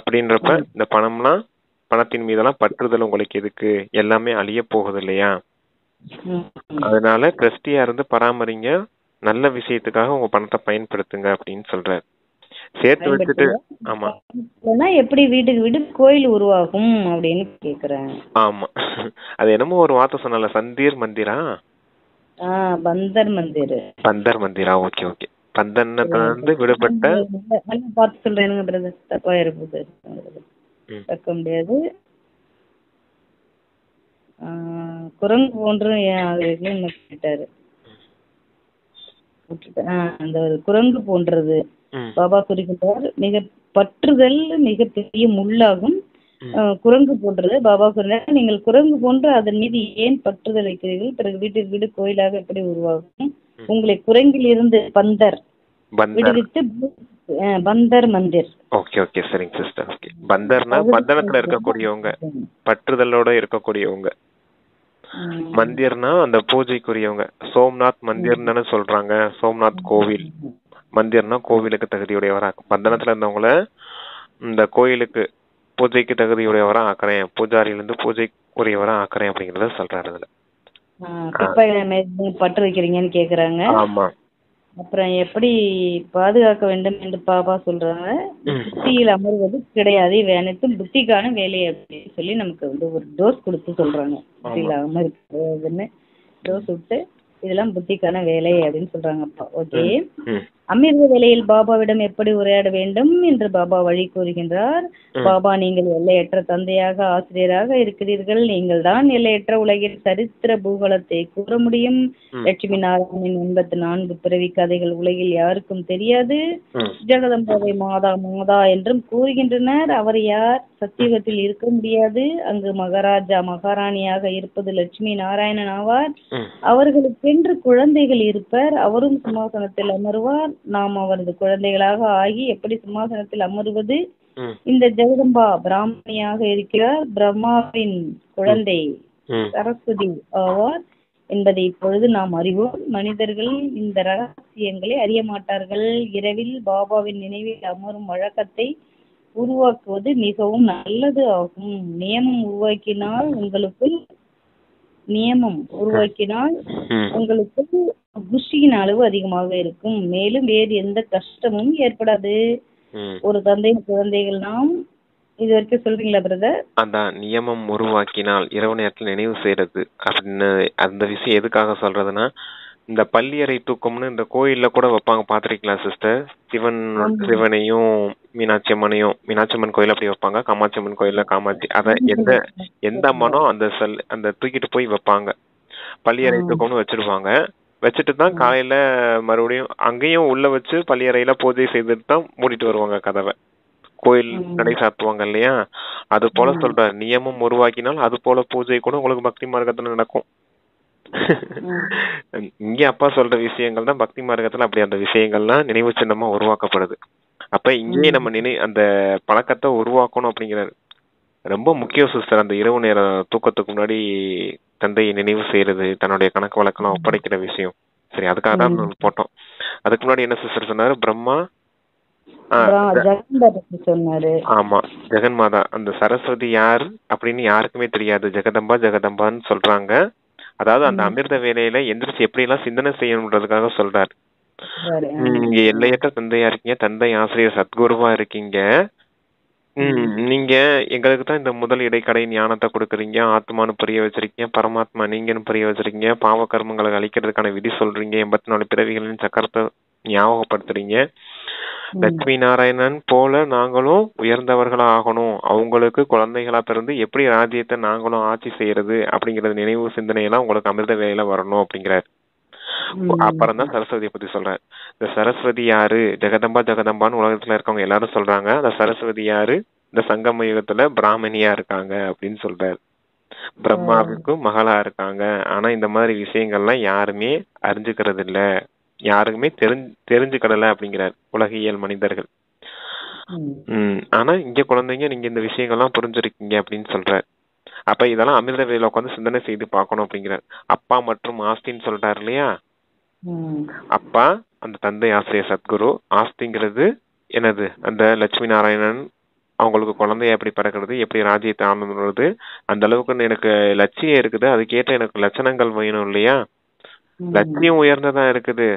அப்படின்றப்ப இந்த பணத்தின் மீதெல்லாம் பற்றுதல் உங்களுக்கு எதுக்கு? எல்லாமே அழிய போகுது இல்லையா? அதனால ட்ரஸ்டியா இருந்து பராமரிங்க, நல்ல விஷயத்துக்காக உங்க பணத்தை பயன்படுத்துங்க அப்படின்னு சொல்றாரு. சேர்த்து வச்சுட்டு ஆமா எப்படி வீட்டுக்கு வீடு கோயில் உருவாகும் அப்படின்னு கேக்குறேன். ஆமா, அது என்னமோ ஒரு வார்த்தை சொன்னல, பந்தர் மந்திரா. ஓகே ஓகே, பந்தனத்திலிருந்து விடுபட்ட பார்த்து சொல்றேன் பிரதர், தப்பா இருப்பது தக்க முடியாது. குரங்கு போன்று கேட்டாரு, அந்த குரங்கு போன்றது பாபா குறிக்கின்றார். பற்றுதல் மிகப்பெரிய முள்ளாகும், குரங்கு போன்றது. பாபா கூறினார், நீங்கள் குரங்கு போன்று அதன் மீது ஏன் பற்றுதல் வைக்கிறீர்கள்? பிறகு வீட்டுக்கு வீடு கோயிலாக எப்படி உருவாகும்? உங்களை குரங்கில் இருந்து விடுவித்து பந்தர் மந்திர். ஓகே ஓகே, சரிங்க சிஸ்டர். ஓகே, பந்தர்னா பந்தனத்துல இருக்கக்கூடியவங்க, பற்றுதலோட இருக்கக்கூடியவங்க. மந்திர்னா அந்த பூஜைக்குரியவங்க. சோம்நாத் மந்திர் தானே சொல்றாங்க, சோம்நாத் கோவில். மந்திர்னா கோவிலுக்கு தகுதியுடையவரா, பந்தனத்துல இருந்தவங்கள இந்த கோயிலுக்கு பூஜைக்கு தகுதியுடையவரா ஆக்குறேன், பூஜாரியில இருந்து பூஜைக்குரியவரா ஆக்குறேன் அப்படிங்கறத சொல்றாரு. அதுல பற்று வைக்கிறீங்கன்னு கேக்குறாங்க. ஆமா, அப்புறம் எப்படி பாதுகாக்க வேண்டும் என்று பாபா சொல்றாங்க. புத்தியில் அமர்வது கிடையாது, இவை அனைத்தும் புத்திக்கான வேலை அப்படின்னு சொல்லி நமக்கு ஒரு டோஸ் கொடுத்து சொல்றாங்க. புத்தியில அமர்வதுன்னு டோஸ் விட்டு இதெல்லாம் புத்திக்கான வேலை அப்படின்னு சொல்றாங்கப்பா. ஓகே, அமிர்த வேளையில் பாபாவிடம் எப்படி உரையாட வேண்டும் என்று பாபா வழி கூறுகின்றார். பாபா, நீங்கள் எல்லையற்ற தந்தையாக ஆசிரியராக இருக்கிறீர்கள். நீங்கள் தான் எல்லையற்ற உலகில் சரித்திர பூகோளத்தை கூற முடியும். லட்சுமி நாராயணன் 84 பிறவி கதைகள் உலகில் யாருக்கும் தெரியாது. ஜெகதம்பாவை மாதா மாதா என்றும் கூறுகின்றனர். அவர் யார்? சத்தியுகத்தில் இருக்க முடியாது. அங்கு மகாராஜா மகாராணியாக இருப்பது லட்சுமி நாராயணன் ஆவார். அவர்களுக்கென்று குழந்தைகள் இருப்பர். அவரும் சிம்மாசனத்தில் அமருவார். நாம் அவரது குழந்தைகளாக ஆகி எப்படி சிம்மாசனத்தில் அமருவது? இந்த ஜெகதம்பா பிராமணியாக இருக்கிறார். பிரம்மாவின் குழந்தை சரஸ்வதி ஆவார் என்பதை இப்பொழுது நாம் அறிவோம். மனிதர்கள் இந்த ரகசியங்களை அறிய மாட்டார்கள். இரவில் பாபாவின் நினைவில் அமரும் வழக்கத்தை உருவாக்குவது மிகவும் நல்லது ஆகும். நியமம் உருவாக்கினால் உங்களுக்கு குஷியின் அளவு அதிகமாக இருக்கும். மேலும் வேறு எந்த கஷ்டமும் ஏற்படாது. ஒரு தந்தையின் குழந்தைகள் நாம் இது வரைக்கும் சொல்றீங்களா பிரதர்? அதான் நியமம் உருவாக்கினால் இரவு நேரத்தில் நினைவு செய்யறது அப்படின்னு அந்த விஷயம் எதுக்காக சொல்றதுன்னா, இந்த பள்ளியறை தூக்கம்னு இந்த கோயில்ல கூட வைப்பாங்க, பாத்திருக்கீங்களா சிஸ்டர்? சிவனையும் மீனாட்சி அம்மன் கோயில் அப்படி வைப்பாங்க, காமாட்சி அம்மன் கோயில்ல காமாட்சி, அத எந்த அம்மனோ அந்த தூக்கிட்டு போய் வைப்பாங்க. பள்ளியறை தூக்கம்னு வச்சிருப்பாங்க. வச்சுட்டு தான் காலையில மறுபடியும் அங்கேயும் உள்ள வச்சு பள்ளியறையில பூஜை செய்துட்டு தான் மூடிட்டு வருவாங்க கதவை. கோயில் கடை சாத்துவாங்க இல்லையா, அது போல சொல்றாரு. நியமம் உருவாக்கினால் அது போல பூஜை கூட உங்களுக்கு பக்தி மார்க்கத்துல நடக்கும். இங்க அப்பா சொல்ற விஷயங்கள் தான் பக்தி மார்க்கத்துல அப்படி அந்த விஷயங்கள்லாம் நினைவு சின்னமா உருவாக்கப்படுது. அப்ப இங்கேயே நம்ம அந்த பழக்கத்தை உருவாக்கணும் அப்படிங்கிறாரு. ரொம்ப முக்கியம் சிஸ்டர், அந்த இரவு நேர தூக்கத்துக்கு முன்னாடி தந்தையை நினைவு செய்யறது, தன்னுடைய கணக்கு வழக்கெல்லாம் ஒப்படைக்கிற விஷயம். சரி, அதுக்காக தான் போட்டோம். அதுக்கு முன்னாடி என்ன சிஸ்டர் சொன்னாரு? பிரம்மா, சொன்னாரு. ஆமா, ஜெகன்மாதா. அந்த சரஸ்வதி யாரு அப்படின்னு யாருக்குமே தெரியாது. ஜெகதம்பா ஜெகதம்பான்னு சொல்றாங்க. அதாவது அந்த அமிர்த வேலையில எந்திரிச்சு எப்படி எல்லாம் சிந்தனை செய்யணுன்றதுக்காக சொல்றாரு. நீங்க எல்லையற்ற தந்தையா இருக்கீங்க, தந்தை ஆசிரியர் சத்குருவா இருக்கீங்க. நீங்க எங்களுக்கு தான் இந்த முதல் இடைக்கடை ஞானத்தை கொடுக்குறீங்க, ஆத்மானு புரிய வச்சிருக்கீங்க, பரமாத்மா நீங்கன்னு புரிய வச்சிருக்கீங்க, பாவ கர்மங்களை அழிக்கிறதுக்கான விதி சொல்றீங்க, 84 பிறவிகளின் சக்கரத்தை ஞாபகப்படுத்துறீங்க. லட்சுமி நாராயணன் போல நாங்களும் உயர்ந்தவர்களா ஆகணும், அவங்களுக்கு குழந்தைகளா பிறந்து எப்படி ராஜ்யத்தை நாங்களும் ஆட்சி செய்யறது அப்படிங்கறது நினைவு சிந்தனையெல்லாம் உங்களுக்கு அமிர்த வேலையில வரணும் அப்படிங்கிறாரு. அப்புறம் தான் சரஸ்வதியை பத்தி சொல்றாரு. இந்த சரஸ்வதி யாரு? ஜெகதம்பா ஜெகதம்பான்னு உலகத்துல இருக்கவங்க எல்லாரும் சொல்றாங்க. அந்த சரஸ்வதி யாரு? இந்த சங்கம யுகத்துல பிராமணியா இருக்காங்க அப்படின்னு சொல்றாரு. பிரம்மாவுக்கும் மகளா இருக்காங்க. ஆனா இந்த மாதிரி விஷயங்கள்லாம் யாருமே அறிஞ்சுக்கிறது இல்ல, யாருக்குமே தெரிஞ்சுக்கிடல அப்படிங்கிறார் உலகியல் மனிதர்கள். ஆனா இங்க குழந்தைங்க நீங்க இந்த விஷயங்கள்லாம் புரிஞ்சிருக்கீங்க அப்படின்னு சொல்றாரு. அப்ப இதெல்லாம் அமிர்த வேலையில உட்காந்து சிந்தனை செய்து பார்க்கணும் அப்படிங்கிறார். அப்பா மற்றும் ஆஸ்தின்னு சொல்றாரு இல்லையா? அப்பா அந்த தந்தை ஆசிரியர் சத்குரு, ஆஸ்திங்கிறது என்னது? அந்த லட்சுமி நாராயணன் அவங்களுக்கு குழந்தைய எப்படி பிறக்கிறது, எப்படி ராஜ்யத்தை ஆளுறது, அந்த அளவுக்கு எனக்கு லட்சியம் இருக்குது, அதுக்கேற்ற எனக்கு லட்சணங்கள் வேணும் இல்லையா? லட்சியம் உயர்ந்ததா இருக்குது,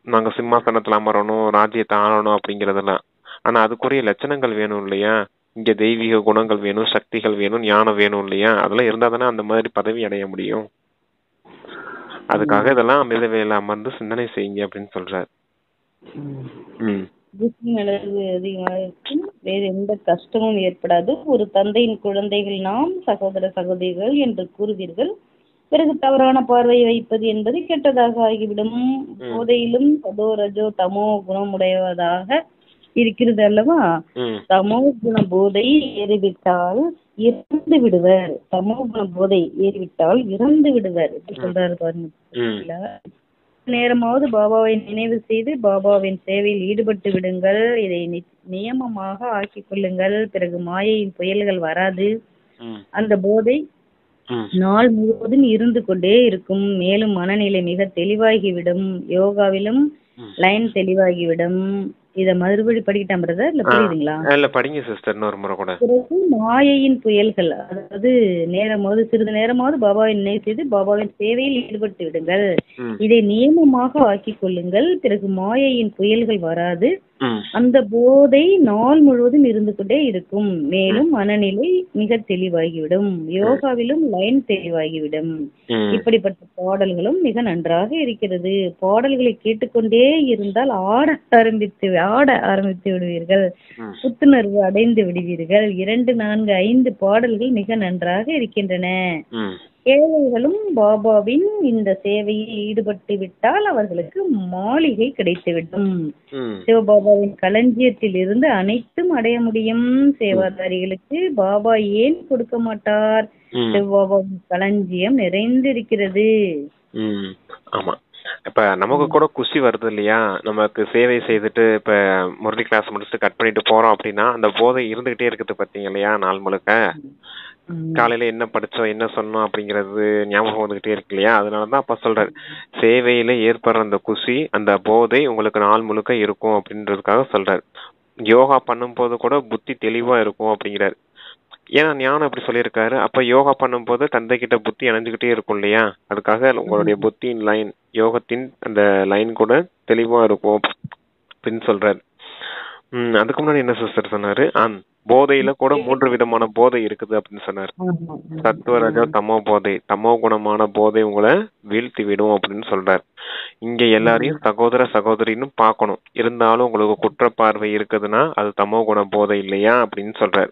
நாங்க சிம்மாசனத்துல அமரணும், ராஜ்யத்தை ஆளணும் அப்படிங்கறதெல்லாம். ஆனா அதுக்குரிய லட்சணங்கள் வேணும் இல்லையா? இங்க தெய்வீக குணங்கள் வேணும், சக்திகள் வேணும், ஞானம் வேணும் இல்லையா? அதெல்லாம் இருந்தா தானே அந்த மாதிரி பதவி அடைய முடியும். அதுக்காக இதெல்லாம் அமிர்த வேலையில அமர்ந்து சிந்தனை செய்யுங்க அப்படின்னு சொல்றாரு. வேறு எந்த கஷ்டமும் ஏற்படாது. ஒரு தந்தையின் குழந்தைகள் நாம், சகோதர சகோதரிகள் என்று கூறுவீர்கள். பிறகு தவறான பார்வை வைப்பது என்பது கெட்டதாக ஆகிவிடும். போதையிலும் சதோ ரஜோ தமோ குணமுடையவதாக இருக்கிறது அல்லவா? தமோ குண போதை ஏறிவிட்டால் இறந்து விடுவர். தமோ குண போதை ஏறிவிட்டால் இறந்து விடுவர் சொல்றாரு பாருங்க. நேரமாவது பாபாவை நினைவு செய்து பாபாவின் சேவையில் ஈடுபட்டு விடுங்கள். இதை நியமமாக ஆக்கிக் கொள்ளுங்கள். பிறகு மாயையின் புயல்கள் வராது. அந்த போதை நாள் முழுவதும் இருந்து கொண்டே இருக்கும். மேலும் மனநிலை மிக தெளிவாகிவிடும். யோகாவிலும் லைன் தெளிவாகிவிடும். இத மறுபடி படிக்கிட்டான் பிரதர், இல்ல புரியுதுங்களா? இல்ல படிங்க சிஸ்டர் இன்னொரு முறை கூட. பிறகு மாயையின் புயல்கள், அதாவது நேரமாவது சிறிது நேரமாவது பாபாவை நினைவு செய்து பாபாவின் சேவையில் ஈடுபட்டு விடுங்கள். இதை நியமமாக ஆக்கிக் கொள்ளுங்கள். பிறகு மாயையின் புயல்கள் வராது. அந்த போதை நாள் முழுவதும் இருந்து கொண்டே இருக்கும். மேலும் மனநிலை மிக தெளிவாகிவிடும். யோகாவிலும் லைன் தெளிவாகிவிடும். இப்படிப்பட்ட பாடல்களும் மிக நன்றாக இருக்கிறது. பாடல்களை கேட்டுக்கொண்டே இருந்தால் ஆட ஆரம்பித்து விடுவீர்கள். புத்துணர்வு அடைந்து விடுவீர்கள். 2, 4, 5 பாடல்கள் மிக நன்றாக இருக்கின்றன. ஏழைகளும் பாபாவின் இந்த சேவையில் ஈடுபட்டு விட்டால் அவர்களுக்கு மாளிகை கிடைத்துவிடும். சிவபாபாவின் களஞ்சியத்தில் இருந்து அனைத்தும் அடைய முடியும். சேவாதாரிகளுக்கு பாபா ஏன் கொடுக்க மாட்டார்? சிவபாபாவின் களஞ்சியம் நிறைந்திருக்கிறது. ஆமா, இப்ப நமக்கு கூட குஷி வருது இல்லையா? நமக்கு சேவை செய்துட்டு இப்ப முரளி கிளாஸ் முடிச்சுட்டு கட் பண்ணிட்டு போறோம் அப்படின்னா அந்த போதை இருந்துகிட்டே இருக்குது பாத்தீங்க இல்லையா? நாள் முழுக்க காலையில என்ன படிச்சோம், என்ன சொன்னோம் அப்படிங்கறது ஞாபகம் வந்துகிட்டே இருக்கு இல்லையா? அதனாலதான் அப்ப சொல்றாரு, சேவையில ஏற்படுற அந்த குஷி, அந்த போதை உங்களுக்கு நாள் முழுக்க இருக்கும் அப்படின்றதுக்காக சொல்றாரு. யோகா பண்ணும் போது கூட புத்தி தெளிவா இருக்கும் அப்படிங்கிறாரு. ஏன்னா ஞானம் அப்படி சொல்லியிருக்காரு. அப்ப யோகா பண்ணும் போது தந்தை கிட்ட புத்தி அணைஞ்சுக்கிட்டே இருக்கும் இல்லையா? அதுக்காக உங்களுடைய புத்தியின் லைன், யோகத்தின் அந்த லைன் கூட தெளிவா இருக்கும் அப்படின்னு சொல்றாரு. அதுக்கு முன்னாடி என்ன சிஸ்டர் சொன்னாரு? போதையில கூட 3 விதமான போதை இருக்குது அப்படின்னு சொன்னாரு. சத்துவரஜ தமோ போதை. தமோ குணமான போதை உங்களை வீழ்த்தி விடும் அப்படின்னு சொல்றாரு. இங்க எல்லாரையும் சகோதர சகோதரின்னு பார்க்கணும். இருந்தாலும் உங்களுக்கு குற்ற பார்வை இருக்குதுன்னா அது தமோ குண போதை இல்லையா அப்படின்னு சொல்றாரு.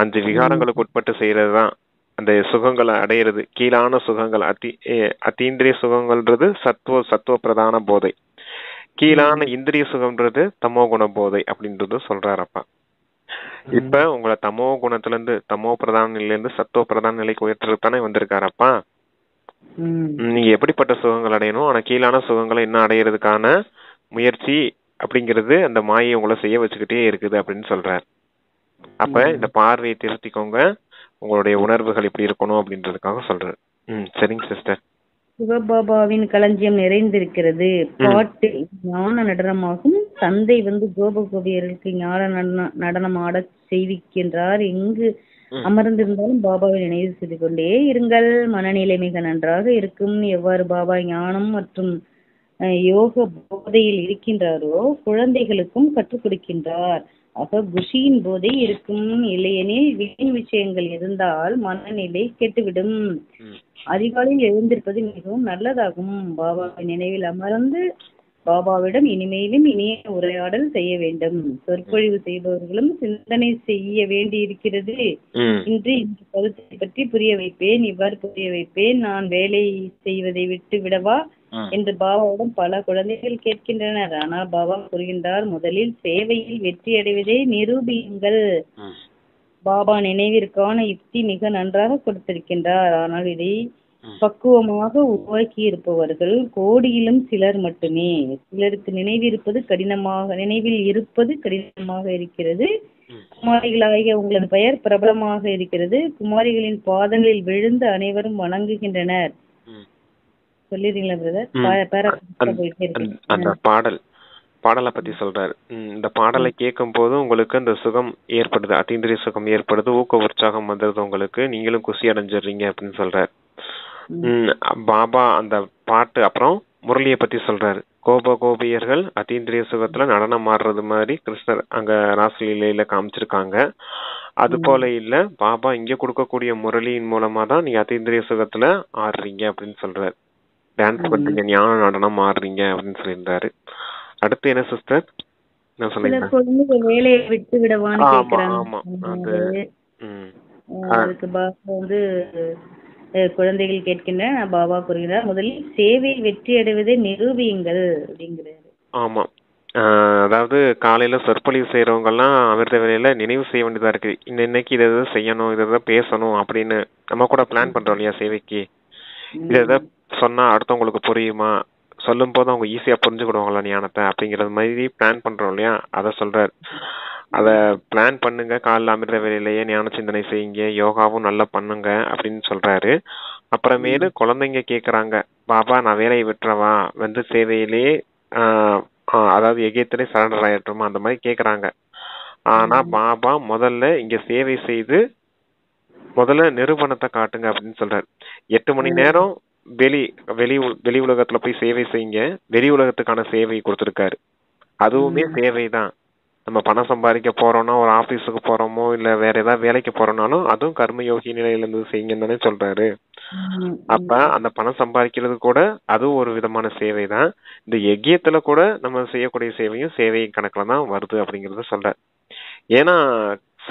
5 விகாரங்களுக்கு உட்பட்டு செய்யறதுதான் அந்த சுகங்களை அடையிறது. கீழான சுகங்கள், அத்தீந்திரிய சுகங்கள்ன்றது சத்துவ பிரதான போதை. கீழான இந்திரிய சுகம்ன்றது தமோ குண போதை அப்படின்றது சொல்றாரப்பா. இப்ப உங்களை தமோ குணத்துல இருந்து தமோ பிரதான நிலையில இருந்து சத்தோ பிரதான நிலைக்கு உயர்த்துறது தானே வந்திருக்காரப்பா. நீங்க எப்படிப்பட்ட சுகங்கள் அடையணும், ஆனா கீழான சுகங்களை இன்னும் அடையிறதுக்கான முயற்சி அப்படிங்கிறது அந்த மாயை உங்களை செய்ய வச்சுக்கிட்டே இருக்குது அப்படின்னு சொல்றாரு. அப்ப இந்த பார்வையை திருத்திக்கோங்க, உங்களுடைய உணர்வுகள் இப்படி இருக்கணும் அப்படின்றதுக்காக சொல்றாரு. சரிங்க சிஸ்டர். சிவபாபாவின் களஞ்சியம் நிறைந்திருக்கிறது. பாட்டு ஞான நடனமாகும். தந்தை கோபகோபியர்களுக்கு ஞான நடனம் ஆட செய்விக்கின்றார். எங்கு அமர்ந்திருந்தாலும் பாபாவை நினைவு செய்து கொண்டே இருங்கள். மனநிலை மிக நன்றாக இருக்கும். எவ்வாறு பாபா ஞானம் மற்றும் யோக போதையில் இருக்கின்றாரோ குழந்தைகளுக்கும் கற்றுக் கொடுக்கின்றார். ஆக குஷியின் போதை இருக்கும். இல்லையெனில் வீண் விஷயங்கள் இருந்தால் மனநிலை கெட்டுவிடும். அதிகாலையில் எழுந்திருப்பது மிகவும் நல்லதாகும். பாபாவின் நினைவில் அமர்ந்து பாபாவிடம் இனிமேலும் இனிய உரையாடல் செய்ய வேண்டும். சொற்பொழிவு செய்பவர்களும் சிந்தனை செய்ய வேண்டி இருக்கிறது. இன்று இந்த கருத்தை பற்றி புரிய வைப்பேன், இவ்வாறு புரிய வைப்பேன். நான் வேலை செய்வதை விட்டு விடவா என்று பாபாவிடம் பல குழந்தைகள் கேட்கின்றனர். ஆனால் பாபா கூறுகின்றார், முதலில் சேவையில் வெற்றி அடைவதை நிரூபியுங்கள். பாபா நினைவிற்கான யுக்தி மிக நன்றாக கொடுத்திருக்கின்றார். ஆனால் இதை பக்குவமாக உருவாக்கி இருப்பவர்கள் கோடியிலும் சிலர் மட்டுமே. சிலருக்கு நினைவில் இருப்பது கடினமாக இருக்கிறது. குமாரிகளாகிய உங்களது பெயர் பிரபலமாக இருக்கிறது. குமாரிகளின் பாதங்களில் விழுந்து அனைவரும் வணங்குகின்றனர். சொல்லிடுறீங்களா பிரதர்? அந்த பாடலை பத்தி சொல்றாரு. இந்த பாடலை கேட்கும் போது உங்களுக்கு அந்த சுகம் ஏற்படுது, அத்தீந்திரிய சுகம் ஏற்படுது, ஊக்க உற்சாகம் வந்துடுது உங்களுக்கு, நீங்களும் குஷி அடைஞ்சிடுறீங்க அப்படின்னு சொல்றாரு. பாபா அந்த பாட்டு அப்புறம் முரளியை பத்தி சொல்றாரு. கோபியர்கள் அத்தீந்திரிய சுகத்துல நடனம் ஆடுறது மாதிரி கிருஷ்ணர் அங்க ராசலீலையில காமிச்சிருக்காங்க. அது போல இல்ல, பாபா இங்க கொடுக்கக்கூடிய முரளியின் மூலமா தான் நீங்க அத்தீந்திரிய சுகத்துல ஆடுறீங்க அப்படின்னு சொல்றாரு. டான்ஸ் பண்றீங்க, ஞான நடனம் ஆடுறீங்க அப்படின்னு சொல்லியிருந்தாரு. அடுத்து என்ன சிஸ்டர் என்ன சொன்னீங்க? வேலையை விட்டு விடவான்னு கேக்குறாங்க. அதுக்கு பாபா குழந்தைகள் கேட்கின்ற பாபா கூறுகிறார், முதலில் சேவையில் வெற்றி அடைவதை நிரூபியுங்கள் அப்படிங்கிறாரு. ஆமா, அதாவது காலையில சொற்பொழிவு செய்யறவங்க எல்லாம் அமிர்த வேலையில நினைவு செய்ய வேண்டியதா இருக்கு. இன்னைக்கு இதை செய்யணும், இதை பேசணும் அப்படின்னு நம்ம கூட பிளான் பண்றோம் இல்லையா சேவைக்கு. இதை சொன்னா அடுத்தவங்களுக்கு புரியுமா, சொல்லும் போது அவங்க ஈஸியா புரிஞ்சுக்கிடுவாங்களா ஞானத்தை அப்படிங்கறது மாதிரி பிளான் பண்றோம் இல்லையா. அத சொல்றாரு. அத பிளான் பண்ணுங்க, காலைல அமிர்த வேலையிலேயே ஞான சிந்தனை செய்யுங்க, யோகாவும் நல்லா பண்ணுங்க அப்படின்னு சொல்றாரு. அப்புறமேலு குழந்தைங்க கேக்குறாங்க, பாபா நான் வேலையை விட்டுறவா, சேவையிலேயே அதாவது எகேத்திலே சரண்டர் ஆயிட்டுமா, அந்த மாதிரி கேக்குறாங்க. ஆனா பாபா முதல்ல இங்க சேவை செய்து முதல்ல நிரூபணத்தை காட்டுங்க அப்படின்னு சொல்றாரு. 8 மணி நேரம் வெளி உலகத்துல போய் சேவை செய்யுங்க. வெளி உலகத்துக்கான சேவை கொடுத்திருக்காரு. அதுவுமே சேவை தான். நம்ம பணம் சம்பாதிக்க போறோம்னா, ஒரு ஆபீஸுக்கு போறோமோ இல்ல வேற ஏதாவது வேலைக்கு போறோம்னாலும் அதுவும் கர்மயோகி நிலையில இருந்து செய்யுங்கன்னு தானே சொல்றாரு. அப்ப அந்த பணம் சம்பாதிக்கிறது கூட அதுவும் ஒரு விதமான சேவை தான். இந்த யஜ்யத்துல கூட நம்ம செய்யக்கூடிய சேவையும் சேவை கணக்குல தான் வருது அப்படிங்கறத சொல்ற. ஏன்னா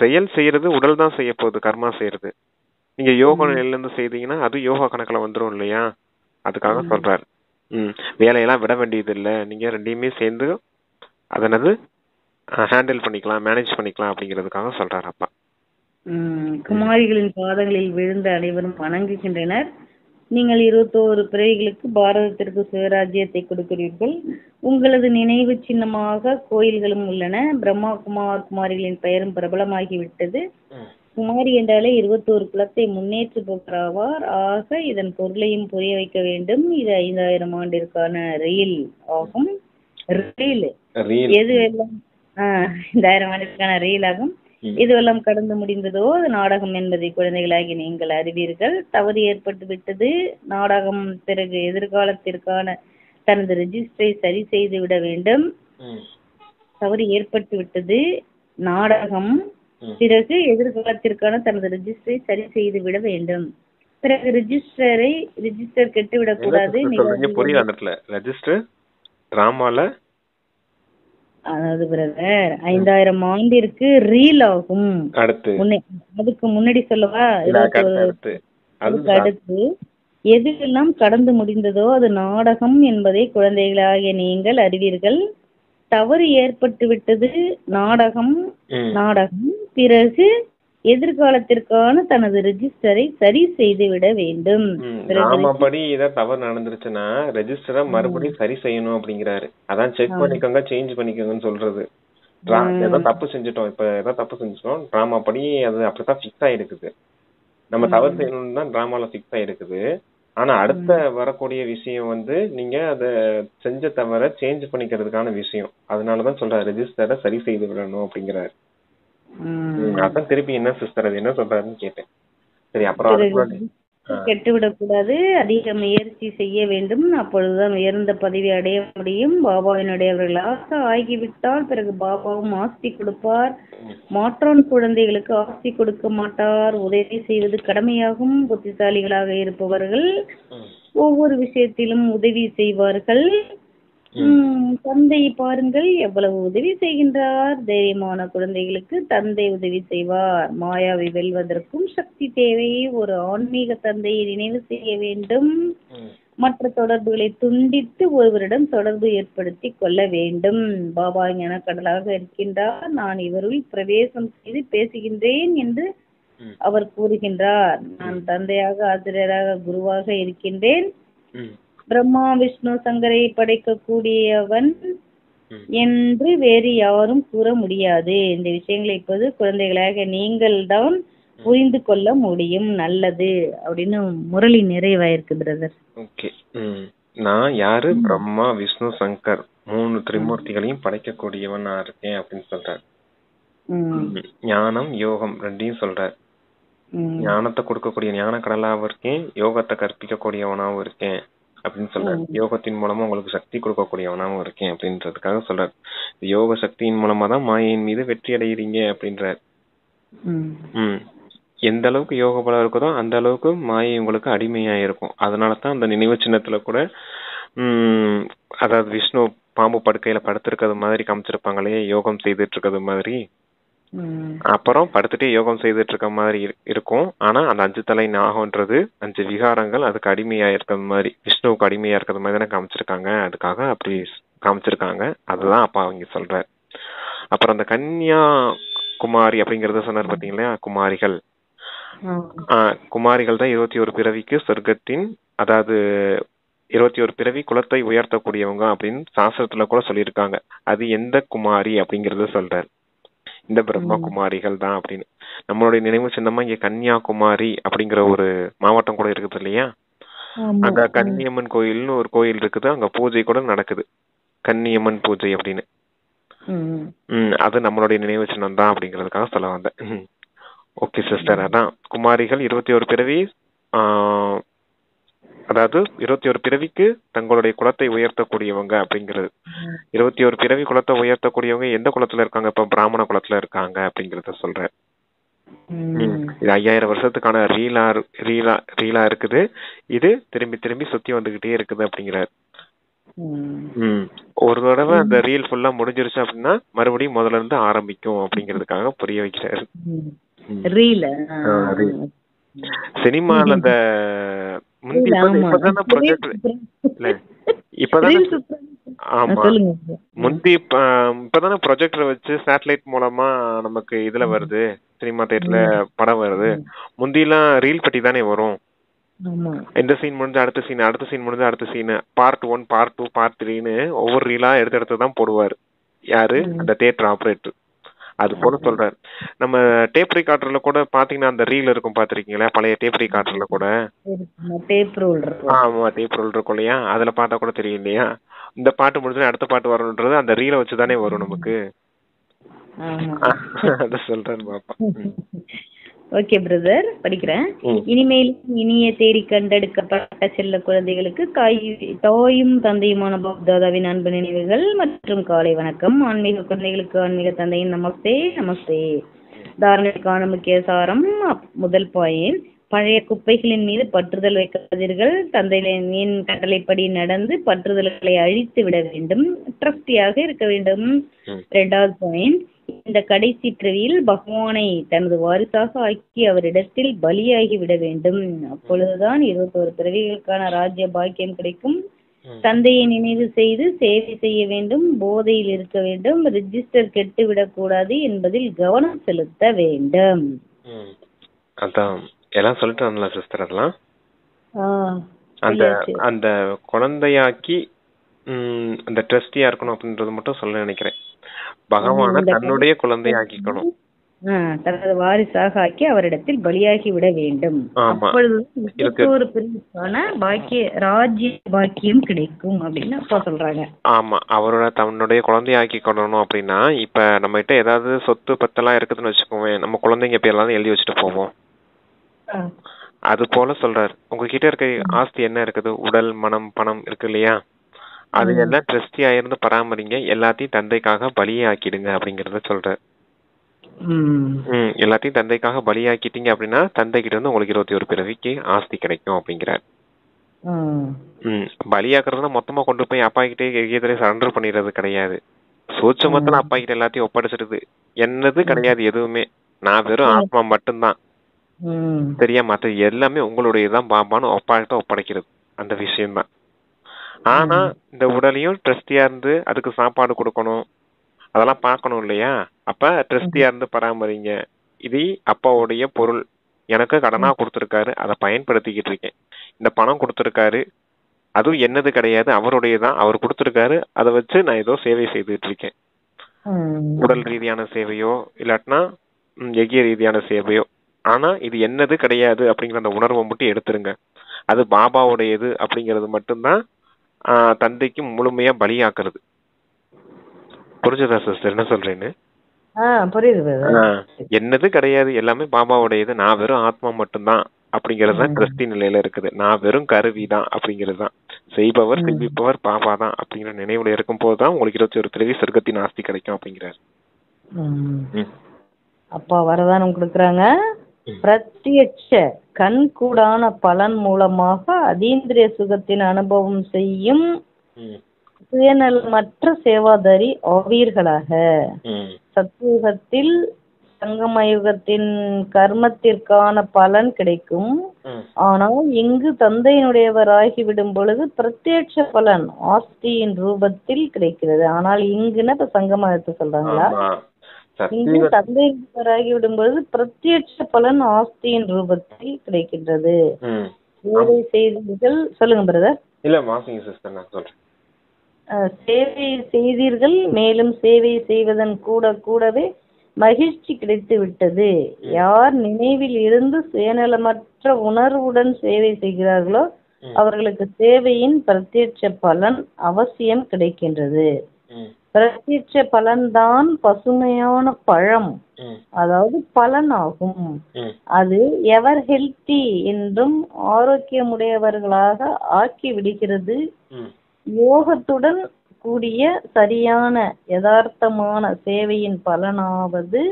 செயல் செய்யறது உடல் தான் செய்ய போகுது, கர்மா செய்யறது. நீங்க யோகா நிலையில இருந்து செய்தீங்கன்னா அது யோகா கணக்குல வந்துரும் இல்லையா, அதுக்காக சொல்றாரு. வேலையெல்லாம் விட வேண்டியது இல்ல, நீங்க ரெண்டையுமே சேர்ந்து அதனது ஹேண்டில் பண்ணிக்கலாம், மேனேஜ் பண்ணிக்கலாம் அப்படிங்கிறதுக்காக சொல்றாரு அப்பா. குமாரிகளின் பாதங்களில் விழுந்த அனைவரும் வணங்குகின்றனர். நீங்கள் 21 பிறவிகளுக்கு பாரதத்திற்கு சுயராஜ்யத்தை கொடுக்கிறீர்கள். உங்களது நினைவு சின்னமாக கோயில்களும் உள்ளன. பிரம்மா குமாரிகளின் பெயரும் பிரபலமாகிவிட்டது. குமாரி என்றாலே 21 குலத்தை முன்னேற்றுபவராவார். ஆக இதன் பொருளையும் புரிய வைக்க வேண்டும். இது 5000 ஆண்டிற்கான ரயில் ஆகும். எதுவெல்லாம் 5000 ஆண்டிற்கான ரயில் ஆகும். இதுவெல்லாம் கடந்து முடிந்ததோ அது நாடகம் என்பதை குழந்தைகளாகி நீங்கள் அறிவீர்கள். தவறு ஏற்பட்டு விட்டது. நாடகம் பிறகு எதிர்காலத்திற்கான தனது ரெஜிஸ்டரை சரி செய்து விட வேண்டும். தவறு ஏற்பட்டு விட்டது. நாடகம் பிறகு எதிர்காலத்திற்கான தனது ரெஜிஸ்டரை சரி செய்து விட வேண்டும். பிறகு ரெஜிஸ்டர் கெட்டுவிடக் கூடாது. அதாவது பிரதர் 5000 ஆண்டிற்கு ரீல் ஆகும். அதுக்கு முன்னாடி சொல்லவா, அதுக்கு அடுத்து எதுவெல்லாம் கடந்து முடிந்ததோ அது நாடகம் என்பதை குழந்தைகளாகிய நீங்கள் அறிவீர்கள். தவறு ஏற்பட்டு விட்டது. நாடகம் பிறகு எதிர்காலத்திற்கான தனது ரெஜிஸ்டரை சரி செய்து விட வேண்டும். ராமபடி ஏதாவது தவறு நடந்துருச்சுன்னா ரெஜிஸ்டரை மறுபடியும் சரி செய்யணும் அப்படிங்கிறாரு. அதான் செக் பண்ணிக்கோங்க, சேஞ்ச் பண்ணிக்கோங்கன்னு சொல்றது. ஏதோ தப்பு செஞ்சுட்டோம், இப்ப ஏதோ தப்பு செஞ்சுட்டோம், டிராமா படி அது அப்படித்தான் ஃபிக்ஸ் ஆயிருக்குது. நம்ம தவறு செய்யணும்னு தான் டிராமால ஃபிக்ஸ் ஆயிருக்குது. ஆனா அடுத்த வரக்கூடிய விஷயம் வந்து நீங்க அத செஞ்ச தவிர சேஞ்ச் பண்ணிக்கிறதுக்கான விஷயம். அதனாலதான் சொல்றாரு ரெஜிஸ்டரை சரி செய்து விடணும் அப்படிங்கிறாரு. அதான் திருப்பி என்ன சிஸ்டர் அது என்ன சொல்றாருன்னு கேட்டேன். சரி, அப்புறம் கெட்டுவிடக்கூடாது, அதிக முயற்சி செய்ய வேண்டும், அப்பொழுதுதான் உயர்ந்த பதவி அடைய முடியும். பாபாவினுடையவர்களாக ஆகிவிட்டால் பிறகு பாபாவும் ஆஸ்தி கொடுப்பார். மாற்றான் குழந்தைகளுக்கு ஆஸ்தி கொடுக்க மாட்டார். உதவி செய்வது கடமையாகும். புத்திசாலிகளாக இருப்பவர்கள் ஒவ்வொரு விஷயத்திலும் உதவி செய்வார்கள். தந்தை பாருங்கள் எவ்வளவு உதவி செய்கின்றார். தைரியமான குழந்தைகளுக்கு தந்தை உதவி செய்வார். மாயாவை வெல்வதற்கும் சக்தி தேவை. ஒரு ஆன்மீக தந்தையை நினைவு செய்ய வேண்டும். மற்ற தொடர்புகளை துண்டித்து ஒருவரிடம் தொடர்பு ஏற்படுத்தி கொள்ள வேண்டும். பாபா ஞானக்கடலாக இருக்கின்றார். நான் இவருள் பிரவேசம் செய்து பேசுகின்றேன் என்று அவர் கூறுகின்றார். நான் தந்தையாக, ஆசிரியராக, குருவாக இருக்கின்றேன். பிரம்மா, விஷ்ணு, சங்கரை படைக்க கூடியவன் என்று வேறு யாரும் கூற முடியாது. இந்த விஷயங்களை இப்போது குழந்தைகளாக நீங்கள் தான் புரிந்து கொள்ள முடியும். நல்லது அப்படின்னு முரளி நிறைவாயிருக்கு பிரதர். ஓகே. நான் யாரு? பிரம்மா, விஷ்ணு, சங்கர் 3 திரிமூர்த்திகளையும் படைக்கக்கூடியவன் நான் இருக்கேன் அப்படின்னு சொல்றார். ஞானம், யோகம் 2யும் சொல்றார். ஞானத்தை கொடுக்கக்கூடிய ஞான கடலாவும் இருக்கேன், யோகத்தை கற்பிக்கக்கூடியவனாவும் இருக்கேன் அப்படின்னு சொல்றாரு. யோகத்தின் மூலமா உங்களுக்கு சக்தி கொடுக்கக்கூடியவனாவும் இருக்கேன் அப்படின்றதுக்காக சொல்றாரு. யோக சக்தியின் மூலமா தான் மாயையின் மீது வெற்றி அடைகிறீங்க அப்படின்றார். எந்த அளவுக்கு யோக பலம் இருக்குதோ அந்த அளவுக்கு மாயை உங்களுக்கு அடிமையா இருக்கும். அதனாலதான் அந்த நினைவு சின்னத்துல கூட அதாவது விஷ்ணு பாம்பு படுக்கையில படுத்திருக்கிறது மாதிரி காமிச்சிருப்பாங்களே, யோகம் செய்துட்டு இருக்கிறது மாதிரி. அப்புறம் படுத்துட்டே யோகம் செய்துட்டு இருக்க மாதிரி இருக்கும். ஆனா அந்த 5 தலை நாகம்ன்றது 5 விகாரங்கள் அதுக்கு அடிமையா இருக்கிறது மாதிரி, விஷ்ணுவுக்கு அடிமையா இருக்கிறது மாதிரி தானே காமிச்சிருக்காங்க. அதுக்காக அப்படி காமிச்சிருக்காங்க. அதுதான் அப்பா அவங்க சொல்றாரு. அப்புறம் அந்த கன்யா குமாரி அப்படிங்கறத சொன்னார் பாத்தீங்களா, குமாரிகள். குமாரிகள் தான் 21 பிறவிக்கு சொர்க்கத்தின், அதாவது 21 பிறவி குலத்தை உயர்த்தக்கூடியவங்க அப்படின்னு சாஸ்திரத்துல கூட சொல்லியிருக்காங்க. அது எந்த குமாரி அப்படிங்கறத சொல்றாரு. இந்த பிரம்ம குமாரிகள் தான் அப்படின்னு. நம்மளுடைய நினைவு சின்னமா இங்க கன்னியாகுமரி அப்படிங்கிற ஒரு மாவட்டம் கூட இருக்குது இல்லையா. அங்க கன்னியம்மன் கோயில்னு ஒரு கோயில் இருக்குது. அங்க பூஜை கூட நடக்குது, கன்னியம்மன் பூஜை அப்படின்னு. அது நம்மளுடைய நினைவு சின்னம் தான் அப்படிங்கறதுக்காக சொல்ல வந்தேன். Okay sister. அதான் குமாரிகள் 21 பிறவி, அதாவது 21 பிறவிக்கு தங்களுடைய குலத்தை உயர்த்தக்கூடியவங்க அப்படிங்கிறது. 21 பிறவி குலத்தை உயர்த்தக்கூடியவங்க எந்த குலத்துல இருக்காங்க? இப்ப பிராமண குலத்துல இருக்காங்க அப்படிங்கறத சொல்றேன். இது 5000 வருஷத்துக்கான ரீலா இருக்குது. இது திரும்பி திரும்பி சுத்தி வந்துகிட்டே இருக்குது அப்படிங்கிறார். ஒரு தடவை அந்த ரீல் ஃபுல்லா முடிஞ்சிருச்சு அப்படின்னா மறுபடியும் முதல்ல இருந்து ஆரம்பிக்கும் அப்படிங்கறதுக்காக புரிய வைக்கிறாரு. சினிமால அந்த இப்பதானே ப்ரொஜெக்டர் இல்ல இப்பதானே முந்தி இப்பதானே ப்ரொஜெக்டர் வச்சு சேட்டலைட் மூலமா நமக்கு இதுல வருது, சினிமா தியேட்டர்ல படம் வருது. முந்திலாம் ரீல் பட்டி தானே வரும். இந்த சீன் முடிஞ்சு அடுத்த சீன், அடுத்த சீன் முடிஞ்சு அடுத்த சீன், பார்ட் 1 பார்ட் 2 பார்ட் 3ன்னு ஒவ்வொரு ரீலா எடுத்து தான் போடுவாரு. யாரு? அந்த தியேட்டர் ஆபரேட்டர். அது போல சொல்றாரு. நம்ம டேப் ரெக்கார்டர்ல கூட பாத்தீங்கன்னா அந்த ரீல் இருக்கும், பாத்திருக்கீங்களா? பழைய டேப் ரெக்கார்டர்ல கூட ஆமா டேப் ரோல் இருக்கும் இல்லையா, அதுல பார்த்தா கூட தெரியும் இல்லையா, இந்த பாட்டு முடிஞ்சா அடுத்த பாட்டு வரணும்ன்றது அந்த ரீலை வச்சுதானே வரும் நமக்கு. அத சொல்றேன் பாப்பா. ஓகே பிரதர், படிக்கிறேன். இனிமேலும் இனிய தேடி கண்டெடுக்கப்பட்ட செல்ல குழந்தைகளுக்கு தாயும் தந்தையுமான பாப்தாதாவின் அன்பு நினைவுகள் மற்றும் காலை வணக்கம். ஆன்மீக குழந்தைகளுக்கு ஆன்மீக தந்தையின் நமஸ்தே. நமஸ்தே. தாரணைக்கான முக்கிய சாரம். முதல் பாயிண்ட், பழைய குப்பைகளின் மீது பற்றுதல் வைக்காதீர்கள். தந்தையின் கட்டளைப்படி நடந்து பற்றுதல்களை அழித்து விட வேண்டும். ட்ரஸ்டியாக இருக்க வேண்டும். 2வது பாயிண்ட், இந்த கடைசி பிறவியில் பகவானை தனது வாரிசாக ஆக்கி அவரிடத்தில் பலியாகி விட வேண்டும். அப்பொழுதுதான் 21 பிறவிகளுக்கான ராஜ்ய பாக்கியம் கிடைக்கும். தந்தையை நினைவு செய்து சேவை செய்ய வேண்டும், போதையில் இருக்க வேண்டும், ரிஜிஸ்டர் கெட்டுவிடக் கூடாது என்பதில் கவனம் செலுத்த வேண்டும். அதான் எல்லாம் சொல்லிட்டு சிஸ்டர். அதெல்லாம் அந்த சொல்லியாச்சு. அந்த குழந்தையாக்கி அந்த ட்ரஸ்டியா இருக்கணும் அப்படின்றது மட்டும் சொல்ல நினைக்கிறேன். பகவான தன்னுடைய குழந்தையாக்கிக்கணும், தனது வாரிசாக ஆக்கி அவரிடத்தில் பலியாகி விட வேண்டும். அப்பொழுது ஒரு பெருமைக்கான ராஜ்ய பாக்கியம் கிடைக்கும் அப்படின்னு அப்பா சொல்றாங்க. ஆமா, அவரோட தன்னுடைய குழந்தையாக்கி கொள்ளணும் அப்படின்னா, இப்ப நம்ம கிட்ட ஏதாவது சொத்து பத்தெல்லாம் இருக்குதுன்னு வச்சுக்கோங்க, நம்ம குழந்தைங்க பேர்லாம் எழுதி வச்சுட்டு போவோம். அது போல சொல்றாரு, உங்ககிட்ட இருக்க ஆஸ்தி என்ன இருக்குது, உடல், மனம், பணம் இருக்கு இல்லையா, அது எல்லாம் ட்ரஸ்டியா இருந்து பராமரிங்க, எல்லாத்தையும் தந்தைக்காக பலியே ஆக்கிடுங்க அப்படிங்கறத சொல்றாரு. எல்லாத்தையும் தந்தைக்காக பலியாக்கிட்டீங்க அப்படின்னா தந்தை கிட்ட இருந்து உங்களுக்கு 21 பிறவிக்கு ஆஸ்தி கிடைக்கும் அப்படிங்கிறார். பலியாக்குறதுனா மொத்தமா கொண்டு போய் அப்பா கிட்டே எதிரே சரண்டர் பண்ணிடுறது கிடையாது. சூட்சமத்துல அப்பா கிட்ட எல்லாத்தையும் ஒப்படைச்சிடுது. என்னது கிடையாது எதுவுமே, நான் வெறும் ஆத்மா மட்டும்தான், சரியா, மற்ற எல்லாமே உங்களுடையதான் பாபான்னு அப்பா கிட்ட ஒப்படைக்கிறது அந்த விஷயம்தான். ஆனா இந்த உடலையும் ட்ரஸ்டியா இருந்து அதுக்கு சாப்பாடு கொடுக்கணும், அதெல்லாம் பார்க்கணும் இல்லையா. அப்ப ட்ரஸ்டியா இருந்து பராமரிங்க, இது அப்பாவுடைய பொருள், எனக்கு கடனா கொடுத்துருக்காரு, அதை பயன்படுத்திக்கிட்டு இருக்கேன். இந்த பணம் கொடுத்துருக்காரு, அதுவும் என்னது கிடையாது, அவருடையதான், அவர் கொடுத்துருக்காரு, அதை வச்சு நான் ஏதோ சேவை செய்துட்டு இருக்கேன். உடல் ரீதியான சேவையோ இல்லாட்டினா எகிய ரீதியான சேவையோ, ஆனா இது என்னது கிடையாது அப்படிங்கிற அந்த உணர்வை மட்டும் எடுத்துருங்க. அது பாபாவுடையது அப்படிங்கிறது மட்டும்தான் தந்தைக்கு முழுமையா பலியாக்குறது. புரிஞ்சதா சிஸ்டர் என்ன சொல்றேன்னு? புரியுது. என்னது கிடையாது, எல்லாமே பாபாவுடையது, நான் வெறும் ஆத்மா மட்டும்தான் அப்படிங்கிறது தான் ட்ரஸ்டி நிலையில இருக்குது. நான் வெறும் கருவி தான் அப்படிங்கிறது தான், செய்பவர் செய்விப்பவர் பாபா தான் அப்படிங்கிற நினைவுல இருக்கும் போதுதான் உங்களுக்கு 21 பிறவி சொர்க்கத்தின் ஆஸ்தி கிடைக்கும் அப்படிங்கிறார். அப்பா வரதானம் கொடுக்கறாங்க. பிரத்யட்ச கண்கூடான பலன் மூலமாக அதீந்திரிய சுகத்தின் அனுபவம் செய்யும் சுயநலமற்ற சேவாதாரி ஆவீர்களாக. சத்யுகத்தில் சங்கமயுகத்தின் கர்மத்திற்கான பலன் கிடைக்கும். ஆனால் இங்கு தந்தையினுடையவர் ஆகிவிடும் பொழுது பிரத்யட்ச பலன் ஆஸ்தியின் ரூபத்தில் கிடைக்கிறது. ஆனால் இங்குன்னா இப்ப சங்கமயத்தை சொல்றாங்களா, இங்கு தந்தையினுடையவர் ஆகிவிடும் பொழுது பிரத்யட்ச பலன் ஆஸ்தியின் ரூபத்தில் கிடைக்கின்றது. சேவை செய்தீர்கள், சொல்லுங்க பிரதர். இல்ல வாசிங்க சிஸ்டர், நான் சொல்றேன். சேவை செய்தீர்கள், மேலும் சேவை செய்வதன் கூடவே மகிழ்ச்சி கிடைத்து விட்டது. யார் நினைவில் இருந்து சுயநலமற்ற உணர்வுடன் சேவை செய்கிறார்களோ அவர்களுக்கு சேவையின் பிரத்யட்ச பலன் அவசியம் கிடைக்கின்றது. பிரத்யட்ச பலன்தான் பசுமையான பழம், அதாவது பலன் ஆகும். அது எவர் ஹெல்த்தி என்றும் ஆரோக்கியமுடையவர்களாக ஆக்கி விடுகிறது. யோகத்துடன் கூடிய சரியான யதார்த்தமான சேவையின் பலனாவது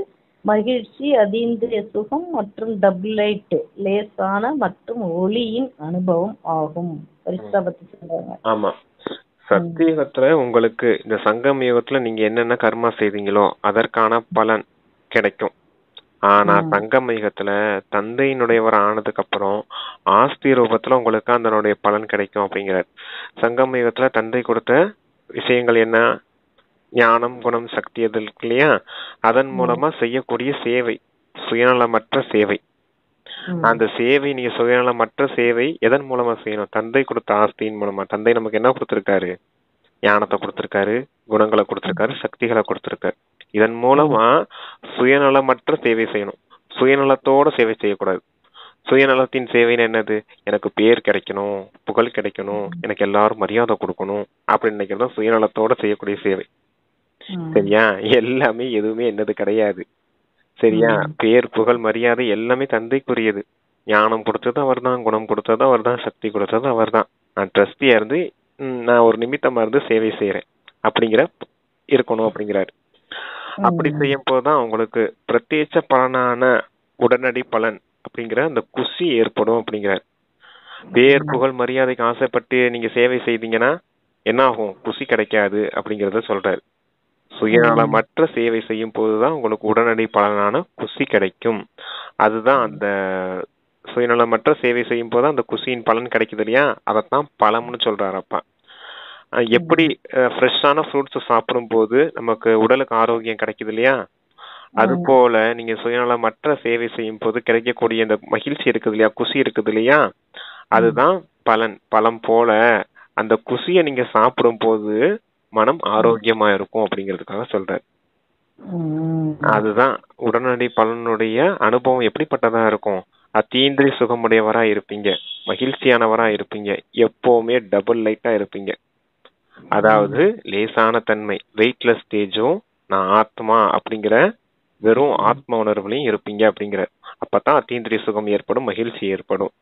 மகிழ்ச்சி, அதீந்திரிய சுகம் மற்றும் டபுளைட் லேசான மற்றும் ஒளியின் அனுபவம் ஆகும். பரிசுத்தபத்தி சொல்றாங்க. ஆமா, சத்தியுகத்துல உங்களுக்கு இந்த சங்கம் யுகத்துல நீங்க என்னென்ன கர்மா செய்தீங்களோ அதற்கான பலன் கிடைக்கும். ஆனா சங்கம யுகத்துல தந்தையினுடையவர் ஆனதுக்கு அப்புறம் ஆஸ்தி ரூபத்துல உங்களுக்கு அதனுடைய பலன் கிடைக்கும் அப்படிங்கிறார். சங்கம யுகத்துல தந்தை கொடுத்த விஷயங்கள் என்ன, ஞானம், குணம், சக்தி அது இருக்கு இல்லையா, அதன் மூலமா செய்யக்கூடிய சேவை சுயநலமற்ற சேவை. அந்த சேவை நீங்க சுயநலமற்ற சேவை எதன் மூலமா செய்யணும், தந்தை கொடுத்த ஆஸ்தியின் மூலமா. தந்தை நமக்கு என்ன கொடுத்திருக்காரு, ஞானத்தை கொடுத்திருக்காரு, குணங்களை கொடுத்திருக்காரு, சக்திகளை கொடுத்திருக்காரு. இதன் மூலமா சுயநலமற்ற சேவை செய்யணும், சுயநலத்தோட சேவை செய்யக்கூடாது. சுயநலத்தின் சேவைன்னு என்னது, எனக்கு பேர் கிடைக்கணும், புகழ் கிடைக்கணும், எனக்கு எல்லாரும் மரியாதை கொடுக்கணும் அப்படின்னு நினைக்கிறதா சுயநலத்தோட செய்யக்கூடிய சேவை. சரியா, எல்லாமே எதுவுமே என்னது கிடையாது. சரியா, பேர், புகழ், மரியாதை எல்லாமே தந்தைக்குரியது. ஞானம் கொடுத்தது அவர் தான், குணம் கொடுத்தது அவர் தான், சக்தி கொடுத்தது அவர் தான். நான் ட்ரஸ்டியா இருந்து நான் ஒரு நிமித்தமா இருந்து சேவை செய்யறேன் அப்படிங்கிற இருக்கணும் அப்படிங்கிறாரு. அப்படி செய்யும் போதுதான் உங்களுக்கு பிரத்யட்ச பலனான உடனடி பலன் அப்படிங்கிற அந்த குஷி ஏற்படும் அப்படிங்கிறார். பேர், புகழ், மரியாதைக்கு ஆசைப்பட்டு நீங்க சேவை செய்தீங்கன்னா என்ன ஆகும், குஷி கிடைக்காது அப்படிங்கறத சொல்றாரு. சுயநலமற்ற சேவை செய்யும் போதுதான் உங்களுக்கு உடனடி பலனான குஷி கிடைக்கும். அதுதான் அந்த சுயநலமற்ற சேவை செய்யும் போதுதான் அந்த குஷியின் பலன் கிடைக்குது இல்லையா, அதைத்தான் பலம்னு சொல்றாரு அப்பா. எப்படி ஃப்ரெஷ்ஷான ஃப்ரூட்ஸ் சாப்பிடும் போது நமக்கு உடலுக்கு ஆரோக்கியம் கிடைக்குது இல்லையா, அது போல நீங்க சுயநலமற்ற சேவை செய்யும் போது கிடைக்கக்கூடிய இந்த மகிழ்ச்சி இருக்குது இல்லையா, குஷி இருக்குது இல்லையா, அதுதான் பலன். பழம் போல அந்த குஷியை நீங்க சாப்பிடும் போது மனம் ஆரோக்கியமா இருக்கும் அப்படிங்கிறதுக்காக சொல்றாரு. அதுதான் உடனடி பலனுடைய அனுபவம் எப்படிப்பட்டதா இருக்கும். அத்தீந்திரிய சுகமுடையவரா இருப்பீங்க, மகிழ்ச்சியானவரா இருப்பீங்க, எப்பவுமே டபுள் லைட்டா இருப்பீங்க. அதாவது லேசான தன்மை, வெயிட்லெஸ் ஸ்டேஜும் நான் ஆத்மா அப்படிங்கிற வெறும் ஆத்ம உணர்வுலையும் இருப்பீங்க அப்படிங்கிற. அப்பதான் அத்தீந்திரிய சுகம் ஏற்படும், மகிழ்ச்சி ஏற்படும்.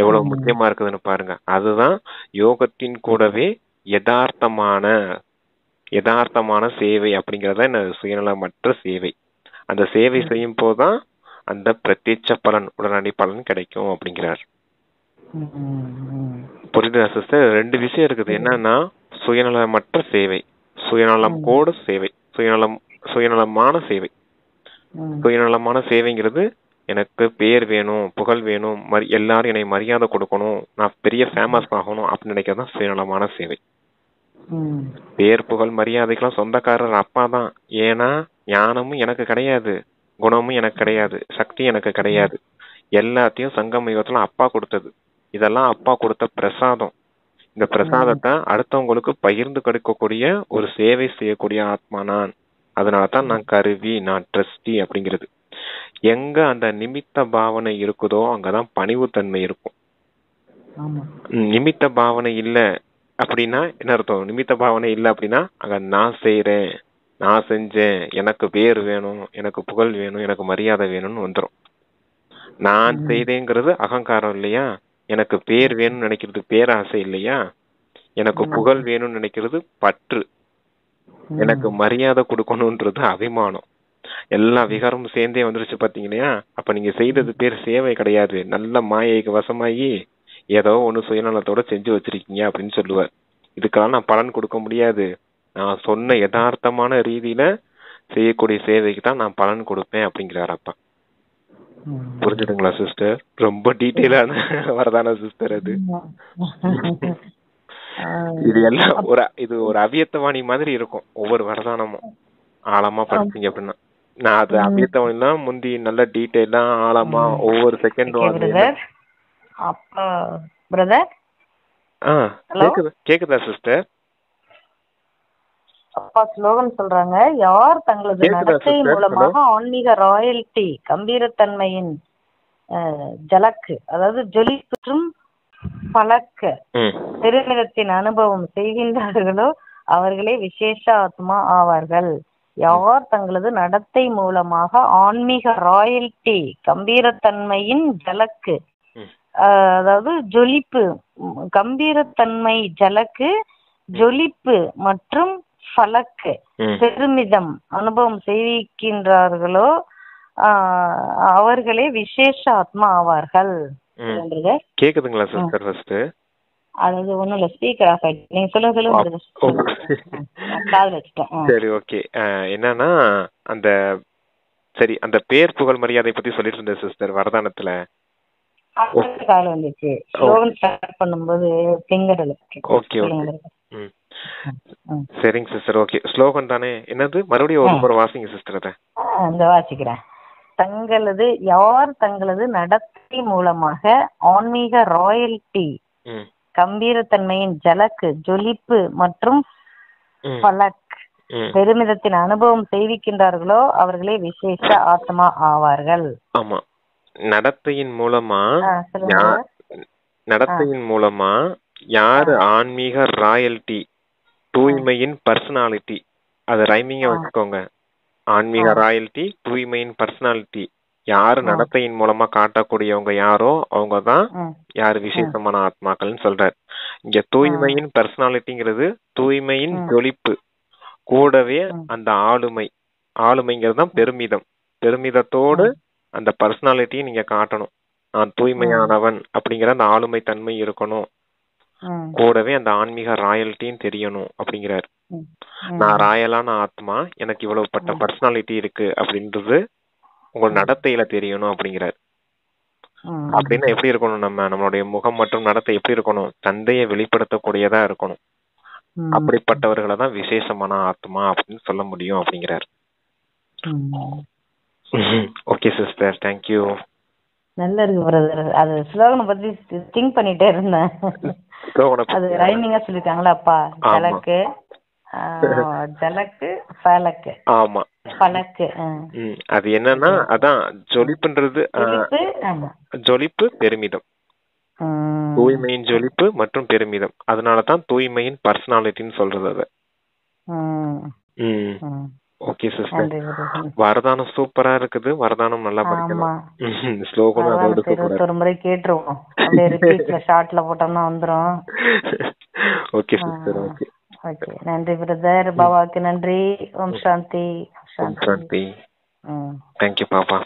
எவ்வளவு முக்கியமா இருக்குதுன்னு பாருங்க. அதுதான் யோகத்தின் கூடவே யதார்த்தமான சேவை அப்படிங்கறத சுயநலமற்ற சேவை. அந்த சேவை செய்யும் போதுதான் அந்த பிரத்யட்ச பலன், உடனடி பலன் கிடைக்கும் அப்படிங்கிறார். புரியுதா சிஸ்டர்? 2 விஷயம் இருக்குது. என்னன்னா சுயநலமற்ற சேவை, சுயநலம் கூட சேவை, சுயநலமான சேவை. சுயநலமான சேவைங்கிறது எனக்கு பேர் வேணும், புகழ் வேணும், எல்லாரும் என்னை மரியாதை கொடுக்கணும், நான் பெரிய ஃபேமஸ் ஆகணும் அப்படின்னு நினைக்கிறதான் சுயநலமான சேவை. பேர் புகழ் மரியாதைக்கெல்லாம் சொந்தக்காரர் அப்பா தான். ஏன்னா ஞானமும் எனக்கு கிடையாது, குணமும் எனக்கு கிடையாது, சக்தி எனக்கு கிடையாது. எல்லாத்தையும் சங்கம யுகத்துல அப்பா கொடுத்தது. இதெல்லாம் அப்பா கொடுத்த பிரசாதம். இந்த பிரசாதத்தை அடுத்தவங்களுக்கு பகிர்ந்து கொடுக்கக்கூடிய ஒரு சேவை செய்யக்கூடிய ஆத்மா நான். அதனாலதான் நான் கருவி, நான் ட்ரஸ்டி அப்படிங்கிறது. எங்க அந்த நிமித்த பாவனை இருக்குதோ அங்கதான் பணிவுத்தன்மை இருக்கும். நிமித்த பாவனை இல்ல அப்படின்னா என்ன அர்த்தம்? நிமித்த பாவனை இல்ல அப்படின்னா அங்க நான் செய்யறேன், நான் செஞ்சேன், எனக்கு பேர் வேணும், எனக்கு புகழ் வேணும், எனக்கு மரியாதை வேணும்னு வந்துடும். நான் செய்தேங்கிறது அகங்காரம் இல்லையா, எனக்கு பேர் வேணும்னு நினைக்கிறது பேராசை இல்லையா, எனக்கு புகழ் வேணும்னு நினைக்கிறது பற்று, எனக்கு மரியாதை கொடுக்கணும்ன்றது அபிமானம். எல்லா விகாரமும் சேர்ந்தே வந்துருச்சு பாத்தீங்களா. அப்ப நீங்க செய்தது பேர் சேவை கிடையாது, நல்ல மாயைக்கு வசமாயி ஏதோ ஒண்ணு சுயநலத்தோட செஞ்சு வச்சிருக்கீங்க அப்படின்னு சொல்லுவார். இதுக்கெல்லாம் நான் பலன் கொடுக்க முடியாது, நான் சொன்ன யதார்த்தமான ரீதியில செய்யக்கூடிய சேவைக்கு தான் நான் பலன் கொடுப்பேன் அப்படிங்கிறார் அப்பா. புரிஞ்சுதுங்களா சிஸ்டர்? ரொம்ப டீட்டெயிலான வரதான சிஸ்டர் அது. இது எல்லாம் ஒரு அவ்வியத்தவாணி மாதிரி இருக்கும். ஒவ்வொரு வரதானமும் ஆழமா படிச்சீங்க அப்படின்னா. நான் அது அவ்வியத்தவாணினா முந்தி நல்ல டீட்டெயிலா ஆழமா ஒவ்வொரு செகண்டும். கேக்குதா சிஸ்டர்? அப்பா ஸ்லோகன் சொல்றாங்க, யார் தங்களது நடத்தை மூலமாக ஆன்மீக ராயல்டி, கம்பீரத்தன்மையின் ஜலக்கு, அதாவது ஜொலிப்புற்றும் பழக்க பெருமிதத்தின் அனுபவம் செய்கின்றார்களோ அவர்களே விசேஷ ஆத்மா ஆவார்கள். யார் தங்களது நடத்தை மூலமாக ஆன்மீக ராயல்டி, கம்பீரத்தன்மையின் ஜலக்கு, அதாவது ஜொலிப்பு, கம்பீரத்தன்மை ஜலக்கு, ஜொலிப்பு மற்றும் பழக்கு பெருமிதம் அனுபவம் செய்கின்றார்களோ அவர்களே விசேஷ ஆத்மா ஆவார்கள். கேக்குதுங்களா சிஸ்டர்? ஃபர்ஸ்ட் அது ஒண்ணும் இல்ல, ஸ்பீக்கர் ஆஃப் ஆயிடுச்சு. நீங்க சொல்லுங்க. சரி, ஓகே. என்னன்னா அந்த பேர் புகழ் மரியாதை பத்தி சொல்லிட்டு இருந்தேன் சிஸ்டர் வரதானத்துல. கால் வந்துச்சு ஸ்லோகன் ஸ்டார்ட் பண்ணும்போது பிங்கர்ல. ஓகே சரிங்க சிஸ்டர். ஓகே, ஸ்லோகன் தானே? என்னது மறுபடியும் ஒரு வாசிங்க சிஸ்டர். அத அந்த வாசிக்கிறேன். யார் தங்களது நடத்தை மூலமாக ஆன்மீக ராயல்டி, கம்பீரத்தன்மையின் ஜலக்கு, ஜொலிப்பு மற்றும் பலக் பெருமிதத்தின் அனுபவம் செய்விக்கின்றார்களோ அவர்களே விசேஷ ஆத்மா ஆவார்கள். ஆமா, நடத்தையின் மூலமா யாரு ஆன்மீக ராயல்டி, தூய்மையின் பர்சனாலிட்டி, அது ரைமிங்கா வச்சுக்கோங்க. ஆன்மீக ராயல்டி, தூய்மையின் பர்சனாலிட்டி, யாரு நடத்தையின் மூலமா காட்டக்கூடியவங்க யாரோ அவங்கதான் யாரு விசேஷமான ஆத்மாக்கள்னு சொல்றாரு. இங்க தூய்மையின் பர்சனாலிட்டிங்கிறது தூய்மையின் ஜொலிப்பு, கூடவே அந்த ஆளுமைங்கிறது தான் பெருமிதம். பெருமிதத்தோடு அந்த பர்சனாலிட்டியை நீங்க காட்டணும். நான் தூய்மையானவன் அப்படிங்கிற அந்த ஆளுமை தன்மை இருக்கணும், கூடவே அந்த ஆன்மீக ராயல்ட்டின்னு தெரியணும் அப்படிங்கிறாரு. நான் ராயலான ஆத்மா, எனக்கு இவ்வளவு பட்ட பர்சனாலிட்டி இருக்கு அப்படின்றது உங்க நடத்தையில தெரியணும் அப்படிங்கிறாரு. அப்படின்னா எப்படி இருக்கணும்? நம்மளுடைய முகம் மற்றும் நடத்தை எப்படி இருக்கணும்? தந்தையை வெளிப்படுத்தக்கூடியதா இருக்கணும். அப்படிப்பட்டவர்களை தான் விசேஷமான ஆத்மா அப்படின்னு சொல்ல முடியும் அப்படிங்கிறார். Okay sister, thank you. நல்லா இருக்கு பிரதர். அது ஸ்லோகனை பத்தி திங்க் பண்ணிட்டே இருந்தேன். அது ரைமிங்கா சொல்லிருக்காங்களா அப்பா? ஜலக்கு ஜலக்கு ஃபலக்கு. ஆமா, ஃபலக்கு. அது என்னன்னா அதான் ஜொலிப்புன்றது, ஜொலிப்பு பெருமிதம், தூய்மையின் ஜொலிப்பு மற்றும் பெருமிதம். அதனாலதான் தூய்மையின் பர்சனாலிட்டின்னு சொல்றது அது. ஓகே சிஸ்டர், வரதானம் சூப்பரா இருக்குது. வரதானம் நல்லா படிக்கணும். ஸ்லோகனும் அதோட சூப்பரா. ஒரு முறை கேட்றோம், அப்படியே ரிப்பீட்ல ஷார்ட்ல போட்டோம்னா வந்துரும். Okay sister, okay. ஓகே, நன்றி பிரதர். பாபாவுக்கு நன்றி. ஓம் சாந்தி. ஓம் சாந்தி. தேங்க்யூ பாபா.